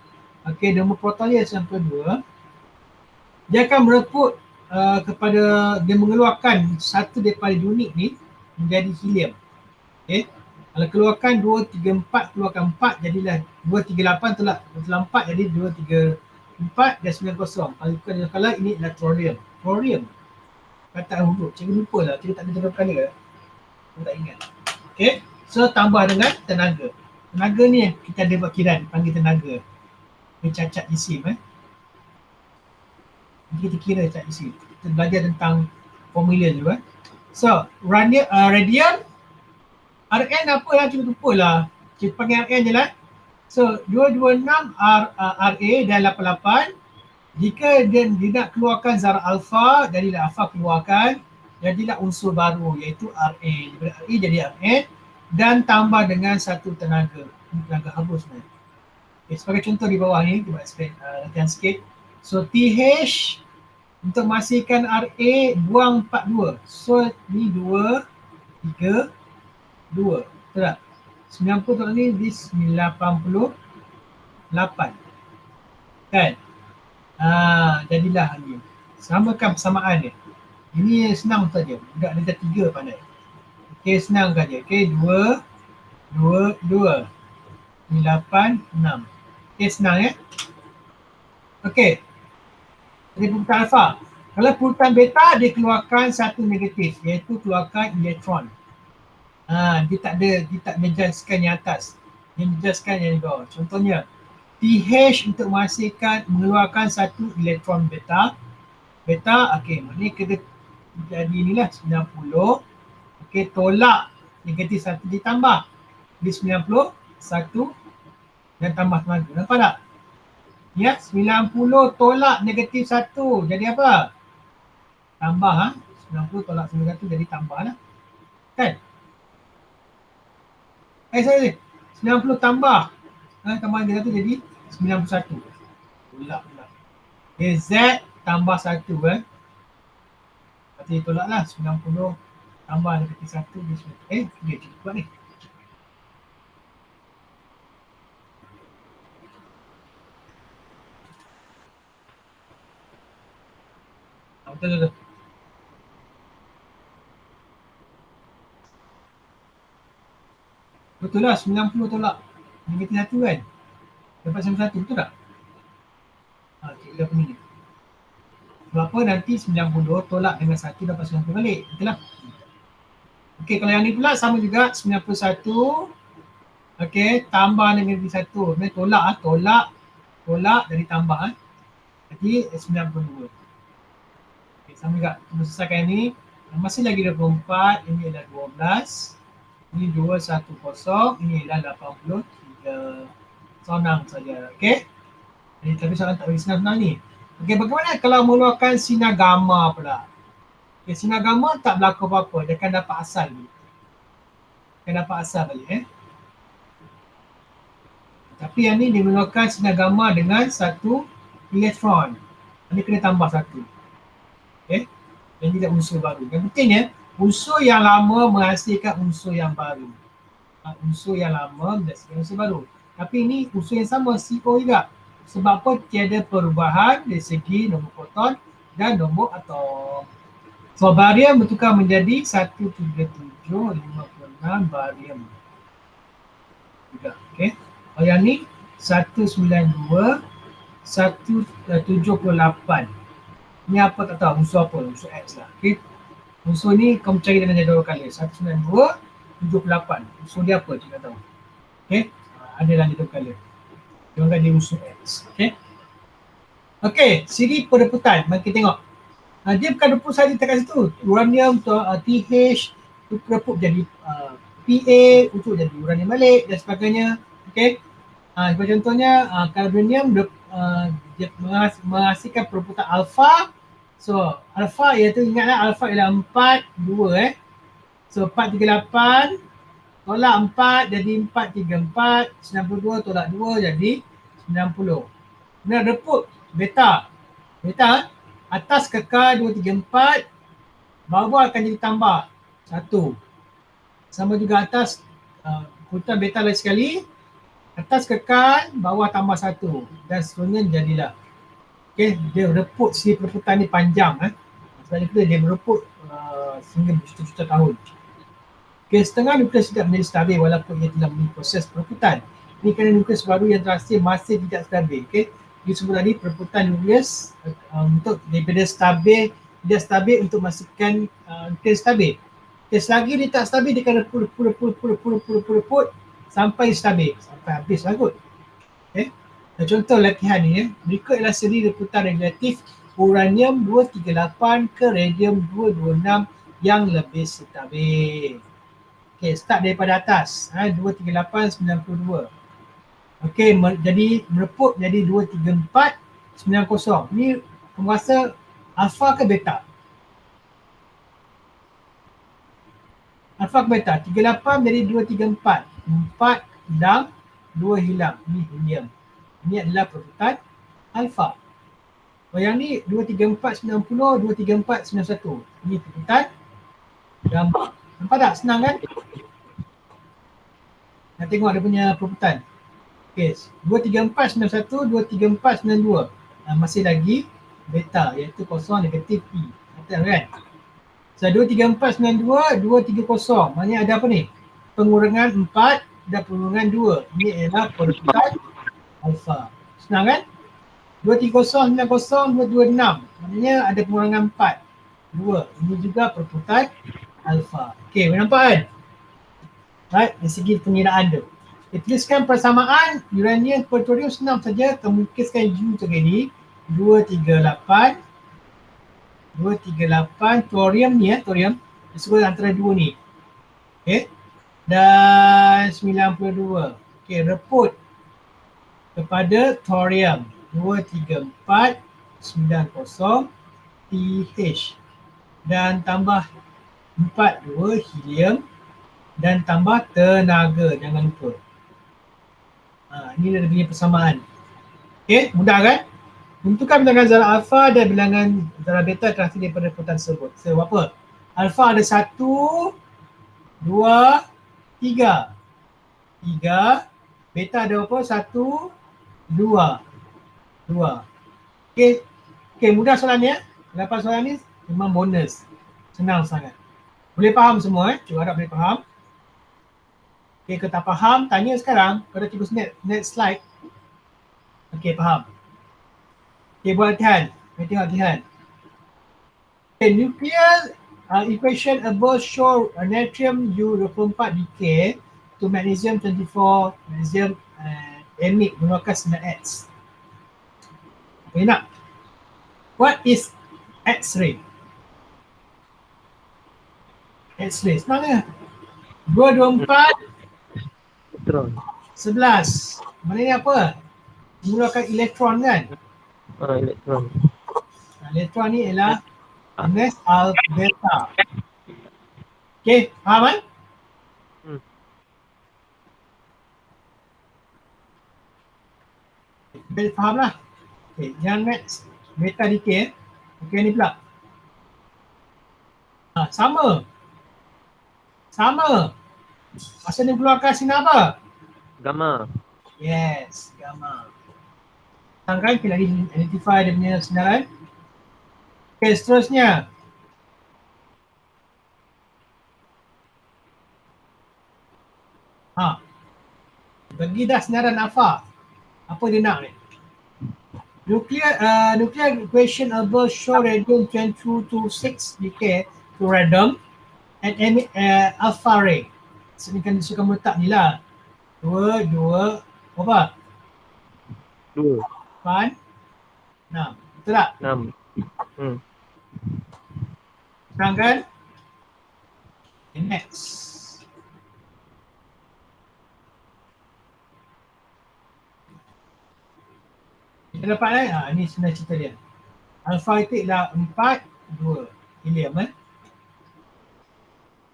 Okay, nombor proton dia 92. Dia akan mereput kepada, dia mengeluarkan satu daripada unit ni menjadi helium. Okay. Kalau keluarkan 234, keluarkan 4, jadilah 238 tolak 4 jadi 234 dan 90. Kalau ini adalah thorium. Thorium. Kata huruf. Cikgu lupa lah. Cikgu tak ada berapa kali lah. Cikgu tak ingat. Okay. So tambah dengan tenaga. Tenaga ni kita ada buat kiraan. Panggil tenaga. Dia cacat isim. Kita kira cacat isim. Kita belajar tentang formula dulu. So radian. Rn apa lah, cikgu lupa lah. Cikgu panggil Rn je lah. So 226 Ra dan 88. Jika dia nak keluarkan zara alpha, jadilah alpha keluarkan, jadilah unsur baru iaitu Ra. Daripada Ra jadi Rn dan tambah dengan satu tenaga. Tenaga haba sebenarnya. Okay, sebagai contoh di bawah ni, kita buat latihan sikit. So TH untuk menghasilkan Ra buang 42. So ni 2, 3, 2. Betul tak? 90 tolak ni di 88. Kan? Jadilah ni. Samakan persamaan dia. Ini senang saja. Budak dia 3 pandai. Okey, senang saja. Okey, 2, 2, 2. 8, 6. Okey, senang ya. Okey. Jadi perebutan alpha. Kalau perebutan beta, dia keluarkan satu negatif, iaitu keluarkan elektron. Dia tak menjelaskan yang atas. Dia menjelaskan yang di bawah. Contohnya, TH untuk mengeluarkan satu elektron beta. Beta, okey, maknanya kena jadi inilah 90. Okey, tolak negatif 1 ditambah. Di 91 dan tambah tenaga. Nampak tak? Ya, 90 tolak negatif 1. Jadi apa? Tambah 90 tolak 91 jadi tambah lah. Kan? Sorry. 90 tambah. Tambah dengan tu jadi 91. Tolak pula. Okay, Z tambah 1 Berarti tolak lah 90 tambah negatif 1 dia cikgu buat ni. Betul. Betul lah, 90 tolak negatif 1 kan? Dapat 91, betul tak? Cikgu dah pening ni. Sebab apa nanti 90 tolak dengan 1 dapat 90 balik, betul lah? Okey, kalau yang ni pula sama juga 91 Okey, tambah dengan negatif 1. Ni tolak dari tambah Jadi 92. Okey, sama juga. Kita selesaikan ni. Masih lagi 24, ini adalah 12. Ini 210, ini adalah 83. Senang saja, okey? Jadi tapi soalan tak bagi senang-senang ni. Okey, bagaimana kalau mengeluarkan sinar gamma pula? Okey, sinar gamma tak berlaku apa-apa, dia akan dapat asal ni. Akan dapat asal balik Tapi yang ni dia mengeluarkan sinar gamma dengan satu elektron. Ini kena tambah satu. Okey. Dan tidak unsur baru. Yang pentingnya unsur yang lama menghasilkan unsur yang baru. Unsur yang lama menghasilkan unsur baru. Tapi ini unsur yang sama, CO juga. Sebab apa? Tiada perubahan dari segi nombor proton dan nombor atom. So barium bertukar menjadi 13756 barium. Juga, okey. Oh, yang ni 192 178. Ni apa tak tahu, unsur apa? Unsur X lah. Okey. Unsur ni kau cari dengan jadual kali. 192 78. Unsur dia apa? Kita tahu. Okey. Ada dalam jadual kali. Dia orang dia unsur X. Okey. Okey, siri perebutan. Mari kita tengok. Dia bukan rebut saja dekat situ. Uranium TH rebut jadi PA untuk jadi uranium balik dan sebagainya. Okey. Sebagai contohnya karbonium dia menghasilkan perebutan alfa. So alfa iaitu ingatlah alfa ialah 4 2 So 438 tolak 4 jadi 434, 92 tolak 2 jadi 90. Kemudian rebut beta. Beta atas kekal 234, bawah akan jadi tambah 1. Sama juga atas perebutan beta lagi sekali. Atas kekal, bawah tambah 1 dan seterusnya jadilah. Okey, dia rebut si perebutan ni panjang sebab itu dia merebut sehingga berjuta-juta tahun. Okey, setengah nukleus tidak menjadi stabil walaupun ia telah melalui proses perebutan. Ini kerana nukleus baru yang terhasil masih tidak stabil. Okey, disebut tadi perebutan nukleus untuk daripada stabil, tidak stabil untuk memastikan nukleus stabil. Okay, selagi dia tak stabil, dia akan reput sampai stabil, sampai habis lah kot. Okay. Contoh latihan ni berikut adalah seri reputan relatif uranium 238 ke radium 226 yang lebih stabil. Okay, start daripada atas 238 92. Okay, jadi mereput jadi 234 90. Ni penguasa alfa ke beta? Alfa ke beta, 38 jadi 234. 4 hilang, 2 hilang. Ini helium. Ini adalah perebutan alfa. Oh, yang ni 234 90, 234 91. Ini perebutan gamma. Nampak tak? Senang kan? Nak tengok dia punya perebutan. Okay, 234 91, 234 92. Masih lagi beta iaitu kosong negatif E. Betul kan? So 23492, 230. Maknanya ada apa ni? Pengurangan 4 dan pengurangan 2. Ini adalah perebutan alfa. Senang kan? 230, 90, 226. Maknanya ada pengurangan 4. 2. Ini juga perebutan alfa. Okey, nampak kan? Right, dari segi pengiraan tu. Tuliskan persamaan uranium plutonium senang saja. Kemungkinkan U terjadi 238 thorium ni thorium disebut antara dua ni. Okey. Dan 92. Okey, reput kepada thorium 234 90 TH dan tambah 42 helium dan tambah tenaga, jangan lupa. Ini dia punya persamaan. Okey, mudah kan? Tentukan bilangan zarah alfa dan bilangan zarah beta terhasil daripada perebutan tersebut. Sebab apa? Alfa ada 1, 2, 3. 3. Beta ada berapa? 1, 2. 2. Okey. Okey, mudah soalan ni. Lepas soalan ni memang bonus. Senang sangat. Boleh faham semua Cuba harap boleh faham. Okey, kalau tak faham, tanya sekarang. Pada cikgu next slide. Okey, faham. Okey, buat latihan. Kita tengok latihan. Okay, nuclear equation above show natrium U24 decay to magnesium 24, magnesium emit mengeluarkan 9X. Okay, nak? What is X-ray? X-ray, senang ya? 2, 2, 4, Elektron. 11. Maknanya apa? Mengeluarkan elektron kan? Elektron. Elektron ni ialah ms beta. Okay, faham kan? Faham lah. Okay, yang next beta decay. Okay, ni pula. Sama. Masa ni keluarkan sinar apa? Gamma. Yes, gamma. Kan kita lagi identify dia punya sinaran. Okay, seterusnya. Bagi dah sinaran alpha. Apa dia nak ni? Nuclear equation above show radium 2226 decay to radium and emit alpha ray. So ni kan dia suka letak ni lah. 2, berapa? 2. 8, 6. Betul tak? 6. Senang kan? Okay, next. Kita dapat ni sebenarnya cerita dia. Alpha itu ialah 4, 2. Helium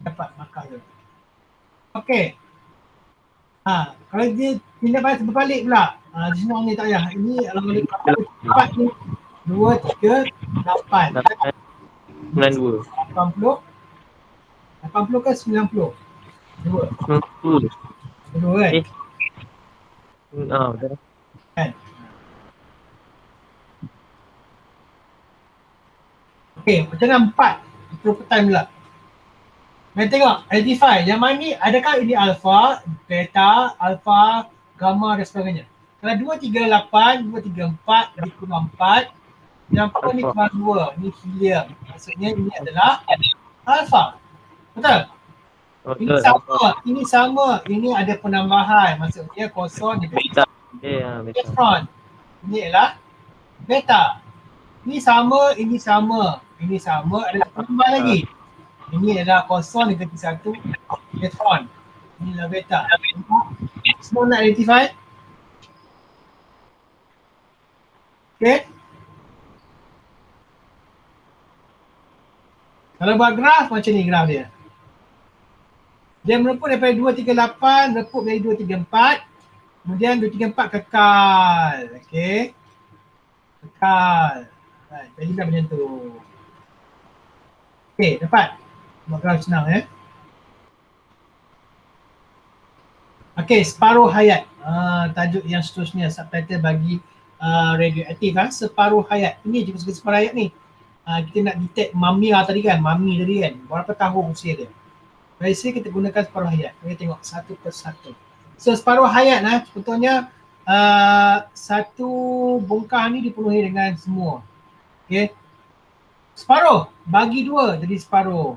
dapat markah tu. Okey. Kalau dia tindak balik berbalik pula. Di sini ni tak payah. Ini kalau 4 ni 2, 3, 8. 92. 80. 80 ke 90? 2. 90. 2 kan? Betul. Kan? Okey, macam mana 4? Prototype pula. Mari tengok, identify. Yang mana ni, adakah ini alpha, beta, alpha, gamma dan sebagainya. Kalau 2, 3, 8, 2, 3, 4, lebih kurang 4. Yang apa ni kurang 2, ni helium. Maksudnya ini adalah alpha. Betul? Ini sama. Ini ada penambahan. Maksudnya kosong ni beta. Elektron. Ini adalah beta. Ini sama. Ada penambah lagi. Ini adalah kosong negatif 1 elektron. Ini adalah beta. Semua nak identify? Okay. Kalau buat graf, macam ni graf dia. Dia mereput daripada 238, reput dari 234. Kemudian 234 kekal. Okay. Kekal. Jadi dah macam tu. Okay, dapat. Buat graf senang Okay, separuh hayat. Tajuk yang seterusnya, subtitle bagi radioaktif. Separuh hayat. Ini juga separuh hayat ni. Kita nak detect mami tadi kan. Berapa tahun usia dia. Biasanya kita gunakan separuh hayat. Kita tengok satu persatu. So separuh hayat contohnya satu bongkah ni dipenuhi dengan semua. Okay. Separuh bagi 2 jadi separuh.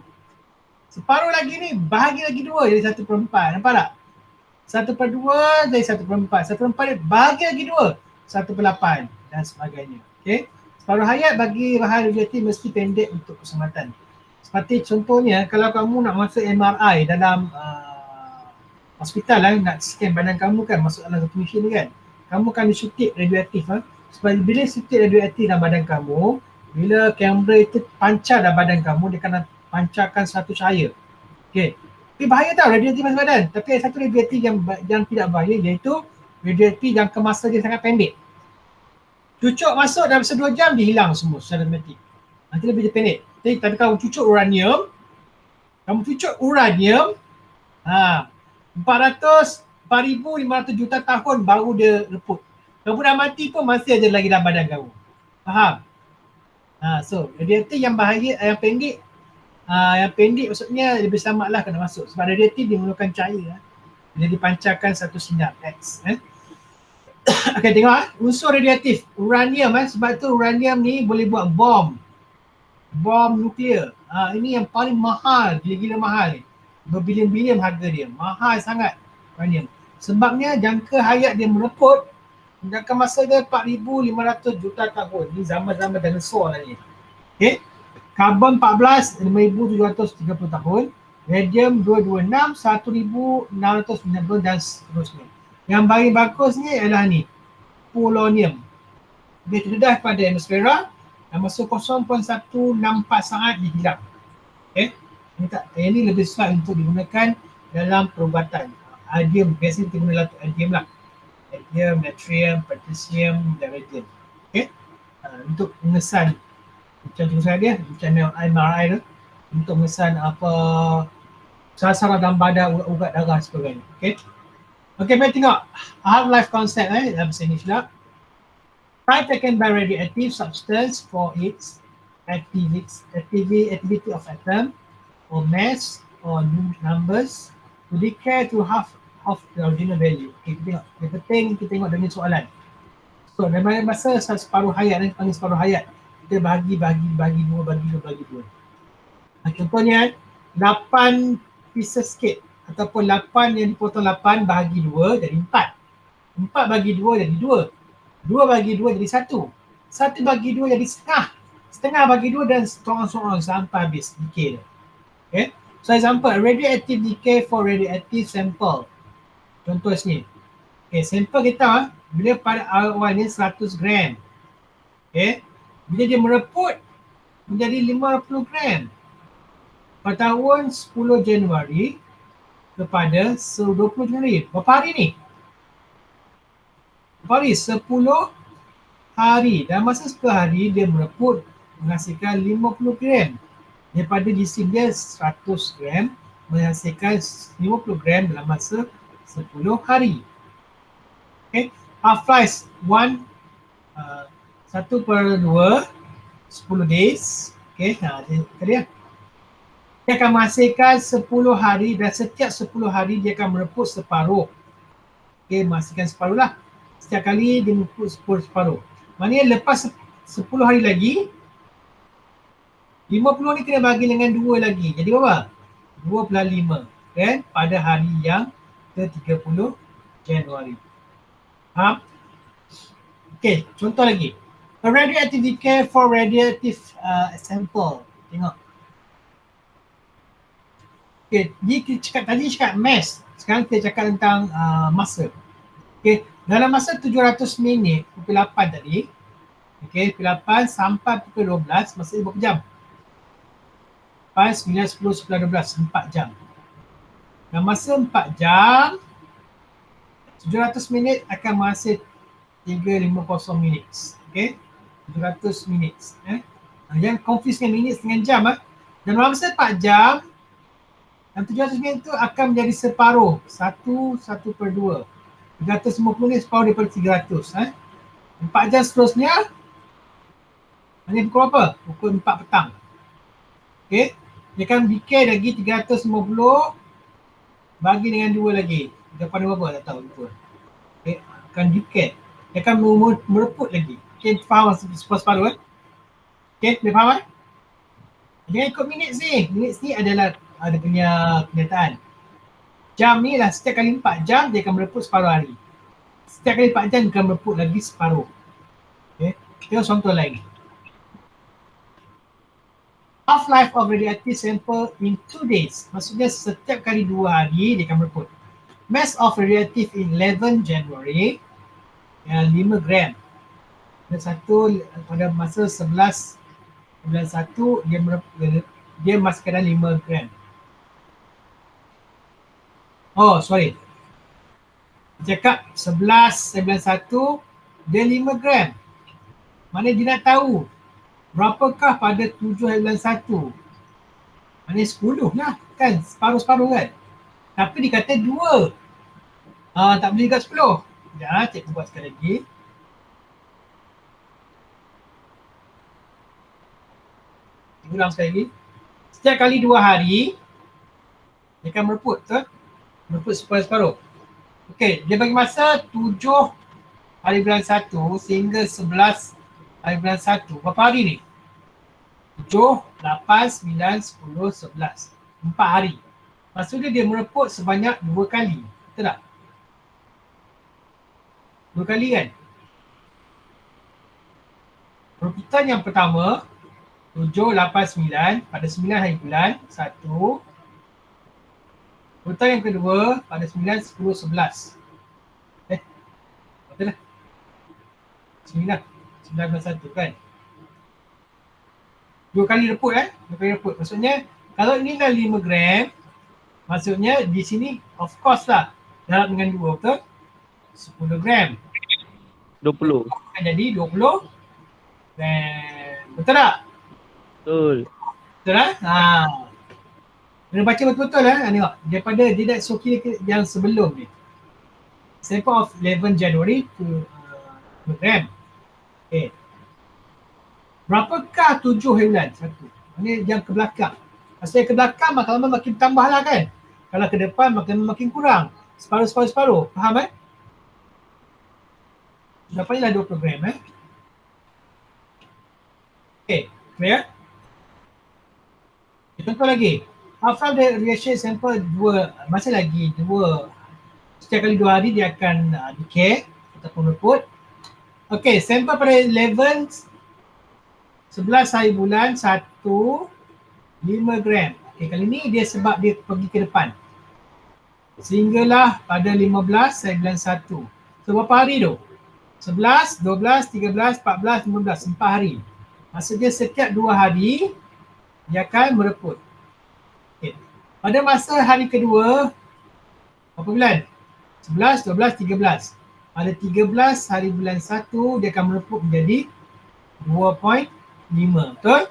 Separuh lagi ni bahagi lagi 2 jadi 1/4. Nampak tak? 1/2 jadi 1/4. 1/4 bahagi lagi 2 1/8 dan sebagainya. Okay. Separuh hayat bagi bahan radioaktif mesti pendek untuk keselamatan. Seperti contohnya kalau kamu nak masuk MRI dalam hospital nak scan badan kamu kan, masuk dalam satu mesin kan. Kamu akan disuntik radioaktif sebab bila suntik radioaktif dalam badan kamu, bila kamera itu pancar dalam badan kamu, dia akan pancarkan satu cahaya. Okey. Tapi bahaya tau radioaktif masuk badan. Tapi ada satu radioaktif yang tidak bahaya iaitu radioaktif yang kemasa dia sangat pendek. Cucuk masuk dalam 2 jam dia hilang semua secara automatik. Nanti lebih pendek. Tapi kalau cucuk uranium 4,500 juta tahun baru dia reput. Kamu dah mati pun masih ada lagi dalam badan kamu. Faham? So radioaktif yang bahaya, yang pendek maksudnya lebih selamatlah kena masuk. Sebab radioaktif dia menggunakan cahaya. Dia dipancarkan satu sinar X. Okay, tengok unsur radioaktif. Uranium sebab tu uranium ni boleh buat bom nuklear. Ini yang paling mahal, gila-gila mahal ni. Berbilion-bilion harga dia. Mahal sangat. uranium. Sebabnya jangka hayat dia mereput, jangka masa dia 4,500 juta tahun. Ni zaman-zaman dinosaur lah ni. Okay. Karbon 14, 5,730 tahun. Radium 226, 1,690 dan seterusnya. Yang paling bagus ni adalah ni, polonium. Dia terdedah pada atmosfera dan masa 0.164 saat dia hilang. Okay. Ini lebih susah untuk digunakan dalam perubatan. Adium, biasanya kita guna adium lah. Adium, natrium, potassium dan radium. Okay. Untuk mengesan macam tu saya macam MRI tu, untuk mengesan apa saraf dalam badan, urat darah sebagainya. Okay. Okay, mari tengok half-life concept dalam bahasa Inggeris pula. Time taken by radioactive substance for its activity of atom or mass or numbers to decay to half of the original value. Okay, kita tengok. Yang penting kita tengok dengan soalan. So, dalam masa separuh hayat, nanti panggil separuh hayat, kita bagi dua. Contohnya 8 pieces cake ataupun 8 yang dipotong 8 bahagi 2 jadi 4. 4 bagi 2 jadi 2. 2 bagi 2 jadi 1. 1 bagi 2 jadi setengah. Setengah bagi 2 dan seorang-seorang sampai habis decay dia. Okay. So example, radioactive decay for radioactive sample. Contoh sini. Okay, sampel kita bila pada awalnya 100 gram. Okay. Bila dia mereput menjadi 50 gram. Pada tahun 10 Januari kepada 20 Januari. Berapa hari ni? Berapa hari? 10 hari. Dalam masa 10 hari dia mereput menghasilkan 50 gram. Daripada jisim dia 100 gram menghasilkan 50 gram dalam masa 10 hari. Okay. Half-life 1/2 10 days. Okay. Dia akan menghasilkan 10 hari dan setiap 10 hari dia akan mereput separuh. Okay, menghasilkan separuh lah. Setiap kali dia mereput separuh. Maknanya lepas 10 hari lagi, 50 ni kena bagi dengan 2 lagi. Jadi berapa? 2/5. Kan? Pada hari yang ke-30 Januari. Faham? Okay, contoh lagi. A radioactive decay for radioactive sample. Tengok. Okay, tadi cakap mass. Sekarang kita cakap tentang masa. Okay, dalam masa 700 minit, pukul 8 tadi. Okay, pukul 8 sampai pukul 12, masa berapa jam? 8, 9, 10, 11, 12, 4 jam. Dalam masa 4 jam, 700 minit akan menghasil 350 minit. Okay, 700 minit. Jangan confuse dengan minit dengan jam. Dalam masa 4 jam, dan 700 minit itu akan menjadi separuh. 1/2. 350 ni separuh daripada 300. 4 jam seterusnya, ini pukul apa? Pukul 4 petang. Okay. Dia akan decay lagi 350 bagi dengan 2 lagi. Depan berapa? Tak tahu. Okay. Akan decay. Dia akan mereput lagi. Okay, faham separuh kan? Okay, boleh faham kan? Jangan ikut minit ni. Minit ni adalah ada punya kenyataan. Jam ni lah setiap kali 4 jam dia akan mereput separuh hari. Setiap kali 4 jam dia akan mereput lagi separuh. Okay. Tengok contoh lain. Half-life of radioactive sample in 2 days. Maksudnya setiap kali 2 hari dia akan mereput. Mass of radioactive in 11 January 5 gram. Dan satu pada masa 11 bulan 1 dia masih kadang 5 gram. Oh, sorry. Cakap 11/91 dia 5 gram. Mana dia nak tahu berapakah pada 7/1? Maknanya 10 lah kan, separuh-separuh kan. Tapi dia kata 2. Tak boleh juga 10. Sekejap, cikgu buat sekali lagi. Cikgu ulang sekali lagi. Setiap kali 2 hari dia akan mereput, betul? Mereput separuh-separuh. Okey, dia bagi masa 7 hari bulan 1 sehingga 11 hari bulan 1. Berapa hari ni? 7, 8, 9, 10, 11. 4 hari. Maksudnya dia mereput sebanyak 2 kali. Betul tak? 2 kali kan. Perebutan yang pertama 7, 8, 9 pada 9 hari bulan 1. Perebutan yang kedua pada 9, 10, 11. Betul lah. 9 9 1 kan. 2 kali rebut 2 kali rebut. Maksudnya kalau ini dah 5 gram, maksudnya di sini of course lah darab dengan 2 betul? 10 gram. 20. Akan jadi 20 gram. Betul tak? Betul. Betul lah? Kena baca betul-betul tengok. Daripada tidak soki yang sebelum ni. Sample of 11 January to gram. Okay. Berapakah 7 hari bulan? 1. Ini yang ke belakang. Maksudnya ke belakang makin lama makin tambah lah kan. Kalau ke depan makin kurang. Separuh. Faham Dapatnya dah 20 gram Okay, clear? Contoh lagi. After the reaction sample 2, masih lagi 2. Setiap kali 2 hari dia akan decay ataupun reput. Okay, sampel pada 11 hari bulan 1, 5 gram. Okay, kali ni dia sebab dia pergi ke depan. Sehinggalah pada 15 hari bulan 1. So berapa hari tu? 11, 12, 13, 14, 15, 4 hari. Maksudnya setiap 2 hari dia akan mereput. Okay. Pada masa hari kedua, berapa bulan? 11, 12, 13. Pada 13 hari bulan 1 dia akan mereput menjadi 2.5. Betul?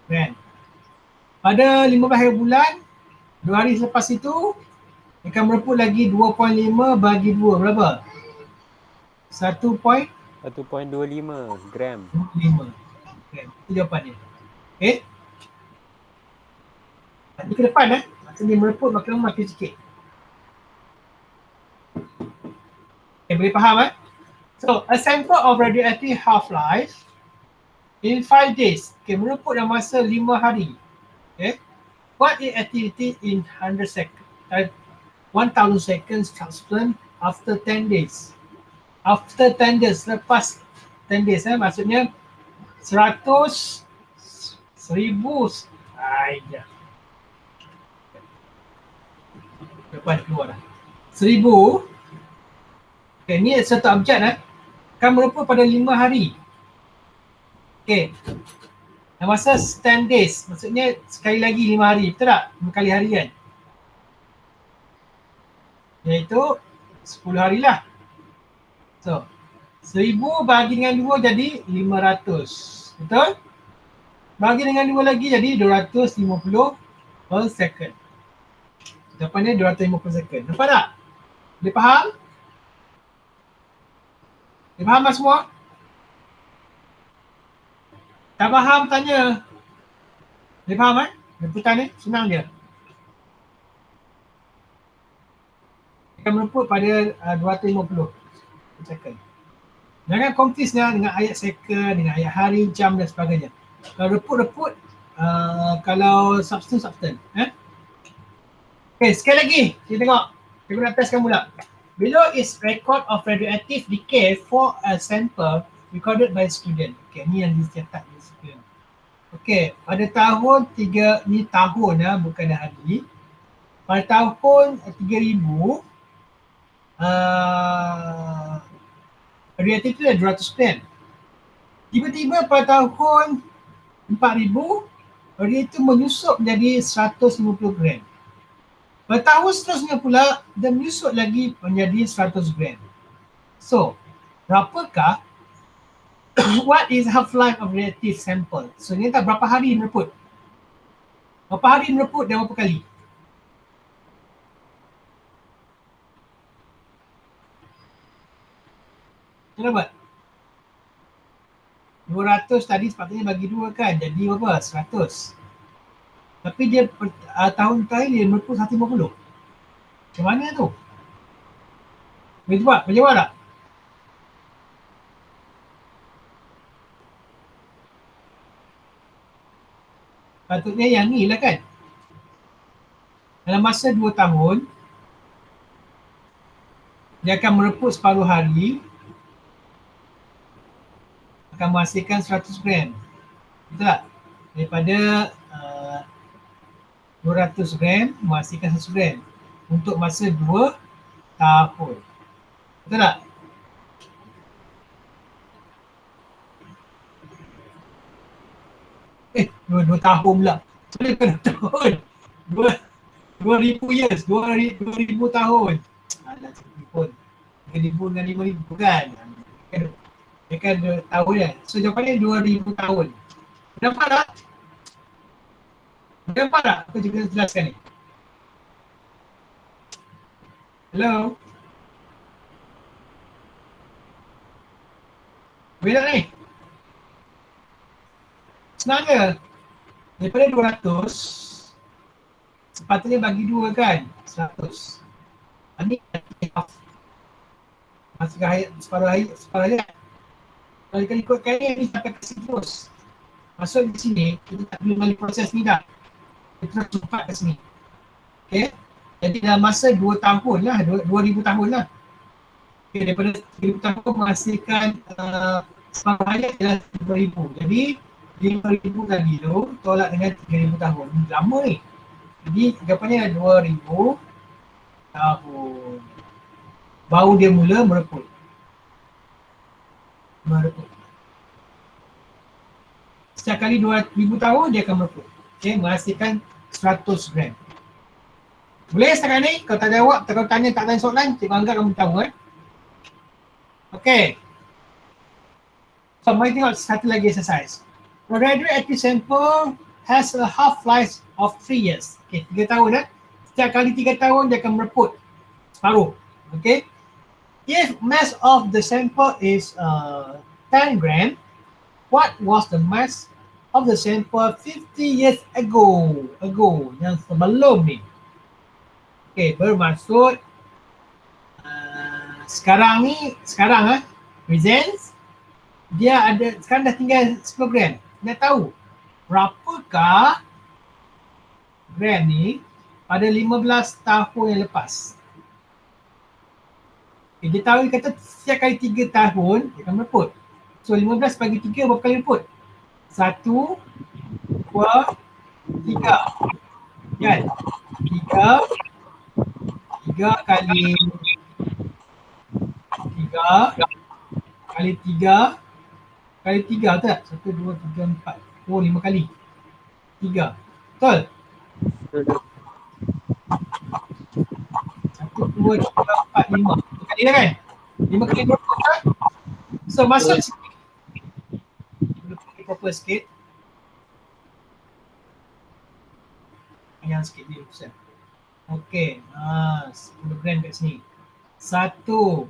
Kan? Pada 15 hari bulan, 2 hari selepas itu dia akan mereput lagi 2.5 bagi 2. Berapa? 1.25 1.25 gram. gram. Itu jawapan dia. Okay? Ini ke depan maksudnya mereput makin lama makin sikit. Okay, boleh faham So, a sample of radioactive half-life in 5 days. Okay, mereput dalam masa 5 hari. Okay. What is activity in 100 seconds? 1000 seconds subsequent after 10 days. After 10 days, lepas 10 days maksudnya 100, 1000. Lepas keluar dah. 1000. Okay, ni satu abjad akan mereput pada 5 hari. Okay. Dan masa 10 days, maksudnya sekali lagi 5 hari, betul tak? 5 kali hari kan? Iaitu 10 hari lah. So, 1000 bagi dengan 2 jadi 500. Betul? Bagi dengan 2 lagi jadi 250 per second. Jawapannya 250 second. Nampak tak? Boleh faham? Boleh faham tak semua? Tak faham tanya. Boleh faham Reputan ni senang je. Akan mereput pada 250 second. Jangan confuse dengan ayat second, dengan ayat hari, jam dan sebagainya. Kalau reput-reput, kalau substance. Okay, sekali lagi. Kita tengok. Kita nak testkan pula. Below is record of radioactive decay for a sample recorded by student. Okay, ni yang dicetak di student. Okay, pada tahun ni tahun bukan hari. Pada tahun 3000, radioaktif tu dah 200 gram. Tiba-tiba pada tahun 4000, radioaktif itu menyusup menjadi 150 gram. Pada tahun seterusnya pula, dia menyusup lagi menjadi 100 gram. So, berapakah what is half-life of radioactive sample? So, ni tak berapa hari mereput? Berapa hari mereput dan berapa kali? Kenapa? 200 tadi sepatutnya bagi 2 kan, jadi berapa? 100. Tapi dia tahun terakhir dia mereput 150. Macam mana tu? Boleh jawab? Boleh jawab tak? Patutnya yang ni lah kan. Dalam masa 2 tahun, dia akan mereput separuh hari, akan menghasilkan 100 gram. Betul tak? Daripada 200 gram menghasilkan 100 gram untuk masa 2 tahun. Betul tak? Dua tahun pula. Boleh ke 2 tahun? 2,000 years, 2,000 tahun. Alah, cikgu pun. 3,000 dengan 5,000 kan? Dia kan 2 tahun kan? So jawapannya 2,000 tahun. Nampak tak? Nampak tak? Aku juga jelaskan ni. Hello? Boleh tak ni? Senang ke? Daripada 200, sepatutnya bagi 2 kan? 100. Ini half. Masih separuh hayat. Kalau kita ikutkan ni sampai ke sini terus. Masuk di sini, kita tak boleh melalui proses ni dah. Kita terus cepat ke sini. Okay? Jadi dalam masa 2 tahun lah, 2,000 tahun lah. Okay, daripada 1,000 tahun menghasilkan separuh hayat adalah 2,000. Jadi 5,000 kali tu tolak dengan 3,000 tahun. Lama ni. Jadi jawapannya adalah 2,000 tahun. Baru dia mula mereput. Setiap kali 2,000 tahun dia akan mereput. Okay, menghasilkan 100 gram. Boleh setakat ni? Kalau tak jawab, kalau tak tanya soalan, cikgu anggap kamu tahu Okay. So, mari tengok satu lagi exercise. A radioactive sample has a half-life of 3 years. Okay, 3 tahun Setiap kali 3 tahun dia akan mereput separuh. Okay. If mass of the sample is 10 gram, what was the mass of the sample 50 years ago? Yang sebelum ni. Okay, bermaksud sekarang present, dia ada, sekarang dah tinggal 10 gram. Nak tahu berapakah gram ni pada 15 tahun yang lepas. Okay, dia tahu, dia kata setiap kali 3 tahun dia akan mereput. So 15 bagi 3 berapa kali mereput? 1, 2, 3. Kan? 3 kali 3 betul tak? 1, 2, 3, 4. Oh, 5 kali. 3. Betul? 1, 2, 3, 4, 5. 5 kali dah kan? 5 kali berapa kan? So masuk sini. Boleh pakai proper sikit. Yang sikit ni Ustaz. Okey. 10 gram kat sini. 1, 2,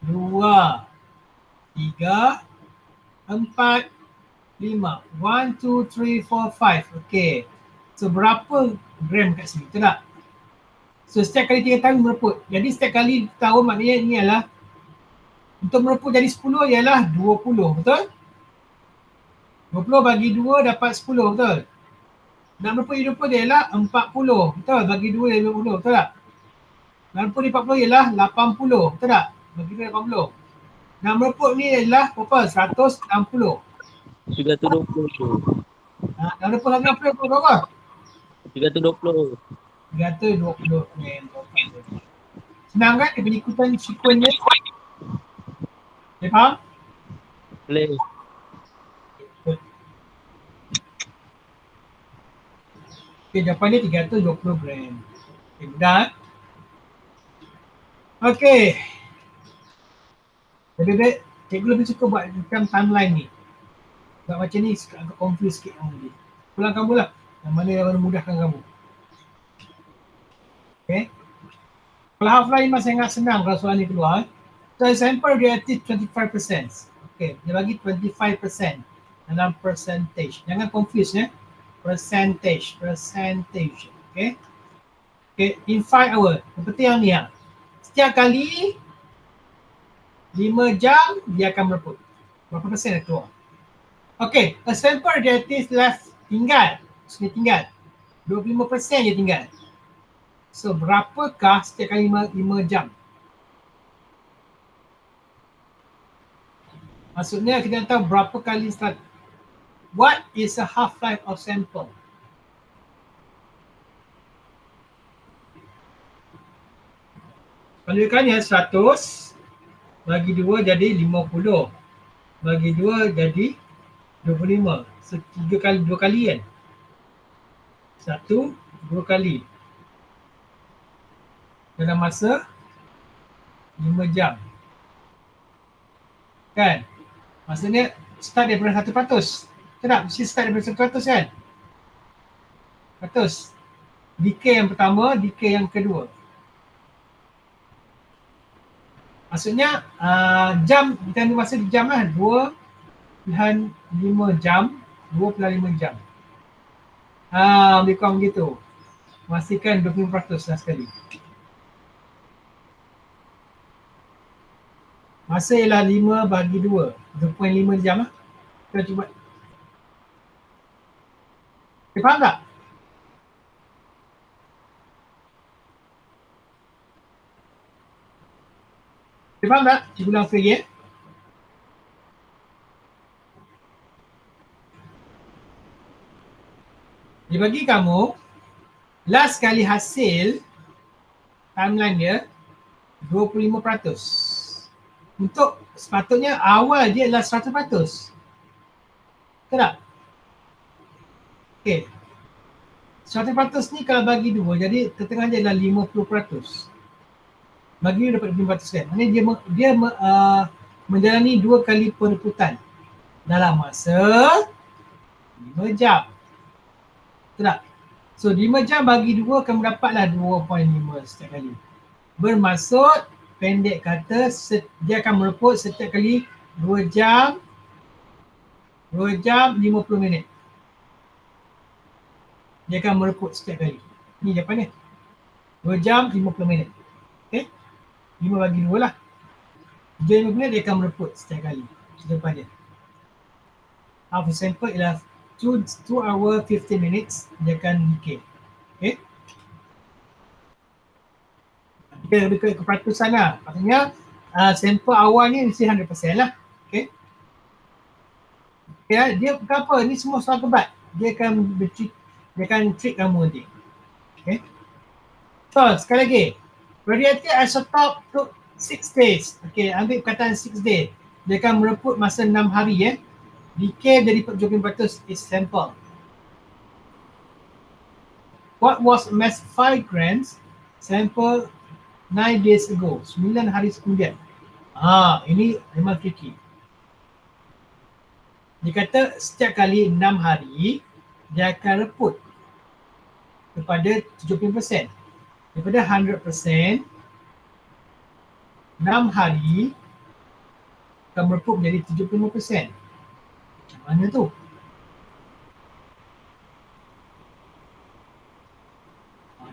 3, 4, 5. 1, 2, 3, 4, 5. Okey. So berapa gram kat sini? Betul tak? So setiap kali 3 tahun mereput. Jadi setiap kali tahun maknanya ni adalah untuk mereput jadi 10 ialah 20. Betul? 20 bagi 2 dapat 10. Betul? Nak mereput jadi 20 dia ialah 40. Betul? Bagi 2 dia 20. Betul tak? Nak mereput jadi 40 ialah 80. Betul tak? Bagi 2 80. Nak mereput ni adalah berapa? 160. 320 tu. Nak mereput 160 berapa? 320. 320. Senang kan dia punya ikutan sequence dia? Boleh faham? Boleh. Okay, jawapan dia 320 gram. Okay, mudah. Okay. Lebih baik, cikgu lebih suka buat macam timeline ni. Sebab macam ni agak confuse sikit kamu ni. Pulang kamu lah. Yang mana yang memudahkan kamu. Okay. Kalau half-life memang sangat senang kalau soalan ni keluar. So sample reactive 25%. Okay, dia bagi 25% dalam percentage. Jangan confuse Percentage. Okay. Okay, in 5 hours. Seperti yang ni Setiap kali 5 jam dia akan mereput. Berapa persen dah keluar? Okay, a sample reactive left tinggal. 25% je tinggal. So berapakah setiap kali 5 jam? Maksudnya kita nak tahu berapa kali what is a half-life of sample? Kalikannya 100 bagi 2 jadi 50. Bagi 2 jadi 25. So 3 kali 2 kali kan? 1, 2 kali. Dalam masa 5 jam. Kan? Maksudnya start daripada 100%. Tak? Mesti start daripada 100% kan? 100. Decay yang pertama, decay yang kedua. Maksudnya jam, kita ambil masa di jam lah. 2.5 jam. 2.5 jam. Lebih kurang begitu. Pastikan 25% lah sekali. Masa ialah 5 bagi 2. 2.5 jam lah. Kita cuba. Okay, faham tak? Okay, faham tak? Cikgu ulang sekali ya. Dia bagi kamu last kali hasil timeline dia 25%. Untuk sepatutnya awal dia adalah 100%. Betul tak? Okay. 100% ni kalau bagi 2, jadi tengah dia adalah 50%. Bagi dia dapat 25% kan. Maksudnya dia menjalani 2 kali perebutan dalam masa 5 jam. Betul tak? So 5 jam bagi 2 kamu dapatlah 2.5 setiap kali. Bermaksud pendek kata dia akan mereput setiap kali 2 jam 50 minit. Dia akan mereput setiap kali. Ni jawapannya. 2 jam 50 minit. Okay? 5 bagi 2 lah. 3 50 minit dia akan mereput setiap kali. Jawapan dia. Half a sample ialah 2 hour 15 minutes dia akan decay. Okay? Dia lebih ke peratusan lah. Maksudnya sampel awal ni mesti 100% lah. Okay? Okay, dia bukan apa, ni semua soal kebat. Dia akan treat kamu nanti. Okay? So, sekali lagi. Radioactive isotope took 6 days. Okay, ambil perkataan 6 days. Dia akan mereput masa 6 hari ya. Decay jadi 70% is sample. What was mass 5 grams sample 9 days ago, 9 hari kemudian. Ini memang tricky. Dia kata setiap kali 6 hari, dia akan reput kepada 70%. Daripada 100%, 6 hari akan mereput menjadi 75%. Macam mana tu?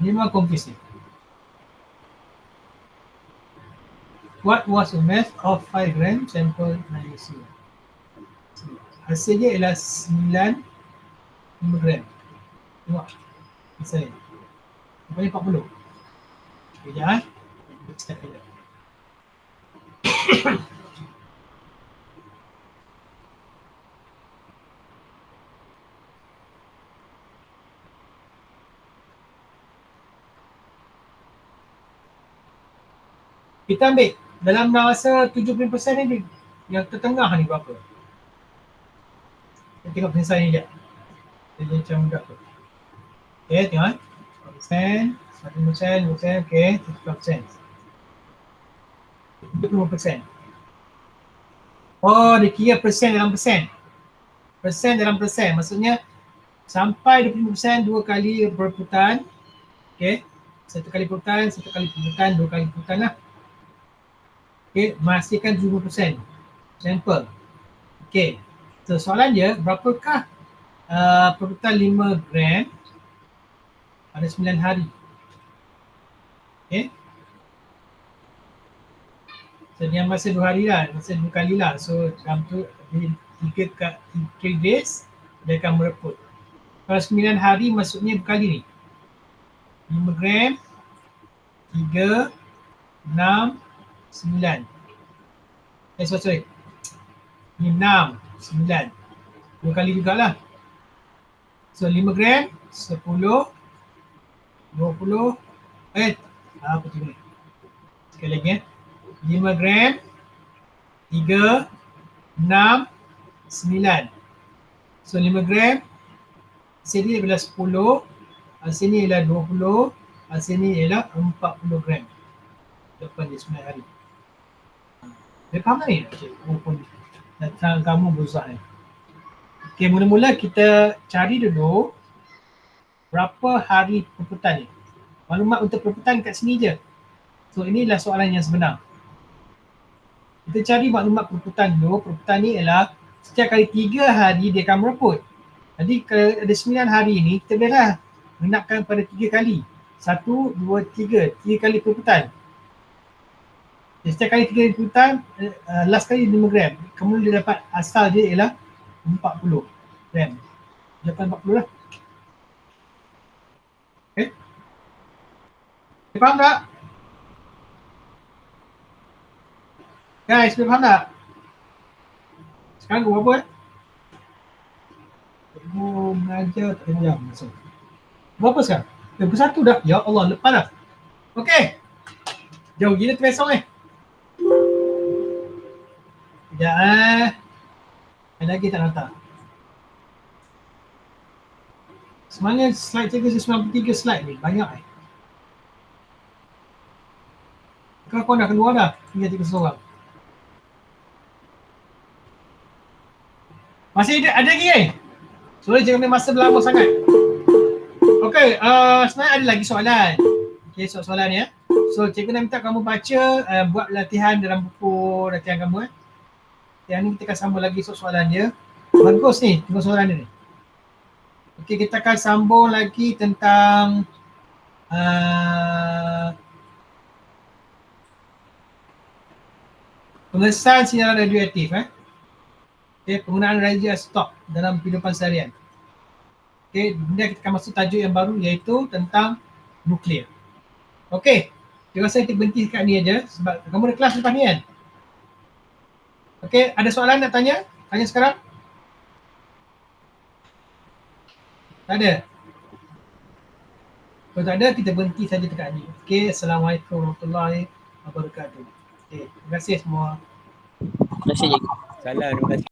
Ini memang confusing. What was the mass of 5 gram sample 9 days ago? Hasilnya ialah 9 gram. Tengok. Hasil. Rupanya 40. Sekejap. Step sekejap. Kita ambil dalam masa 70% ni yang tertengah ni berapa? Kita tengok penyelesaian ni sekejap. Dia macam budak tu. Okay, tengok. 40%, 100%, 50%, okay, 70%. 70%. Oh, dia kira persen dalam persen. Persen dalam persen. Maksudnya sampai 25% 2 kali perebutan. Okay. 1 kali perebutan, 1 kali perebutan, 2 kali perebutan lah. Okay, memastikan 70% sampel. Okay, so soalan dia berapakah perebutan 5 gram pada 9 hari. Okay. So dia masa 2 hari lah, masa 2 kali lah. So dalam tu 3 days dia akan mereput. Kalau 9 hari maksudnya berkali ni. 5 gram, 3, 6, 9. Sorry. Ni 6, 9. 2 kali jugalah. So 5 gram, 10, 20, apa tu ni? Sekali lagi 5 gram, 3, 6, 9. So 5 gram, sini ialah 10, sini ialah 20, sini ialah 40 gram. Lepas dia 9 hari. Dia faham ni? Datang kamu berusaha ni. Okay, mula-mula kita cari dulu berapa hari perputaran ni. Maklumat untuk perputaran kat sini je. So inilah soalan yang sebenar. Kita cari maklumat perputaran dulu. Perputaran ni ialah setiap kali 3 hari dia akan mereput. Jadi kalau ada 9 hari ni, kita bolehlah mengenapkan pada 3 kali. 1, 2, 3. 3 kali perputaran. Jadi, setiap kali 3 kali perputaran, last kali 5 gram. Kemudian dia dapat asal dia ialah 40 gram. Dapat 40 lah. Okay. Boleh faham tak? Guys, boleh faham tak? Sekarang kau berapa? Oh, mengajar tak ada jam. Berapa sekarang? Pukul 1 dah. Ya Allah, lepas dah. Okay. Jauh gila tu besok ni. Sekejap ada lagi tak hantar? Sebenarnya slide cikgu 93 slide ni. Banyak Kau dah keluar dah. Tinggal cikgu seorang. Masih ada lagi Sorry jangan ambil masa berlama sangat. Okay, sebenarnya ada lagi soalan. Okay, soalan ya. So cikgu nak minta kamu baca, buat latihan dalam buku latihan kamu Yang ni kita akan sambung lagi soalan dia. Bagus ni, tengok soalan dia ni. Okay, kita akan sambung lagi tentang pengesahan sinaran radioaktif Okay, penggunaan radioisotop dalam kehidupan seharian. Okay, kemudian kita akan masuk tajuk yang baru iaitu tentang nuklear. Okay, saya rasa kita berhenti kat ni aja sebab kamu ada kelas lepas ni kan? Okay, ada soalan nak tanya? Tanya sekarang? Tak ada? Kalau tak ada, kita berhenti saja dekat ni. Okay, Assalamualaikum warahmatullahi wabarakatuh. Okay, terima kasih semua. Terima kasih. Salam, terima kasih.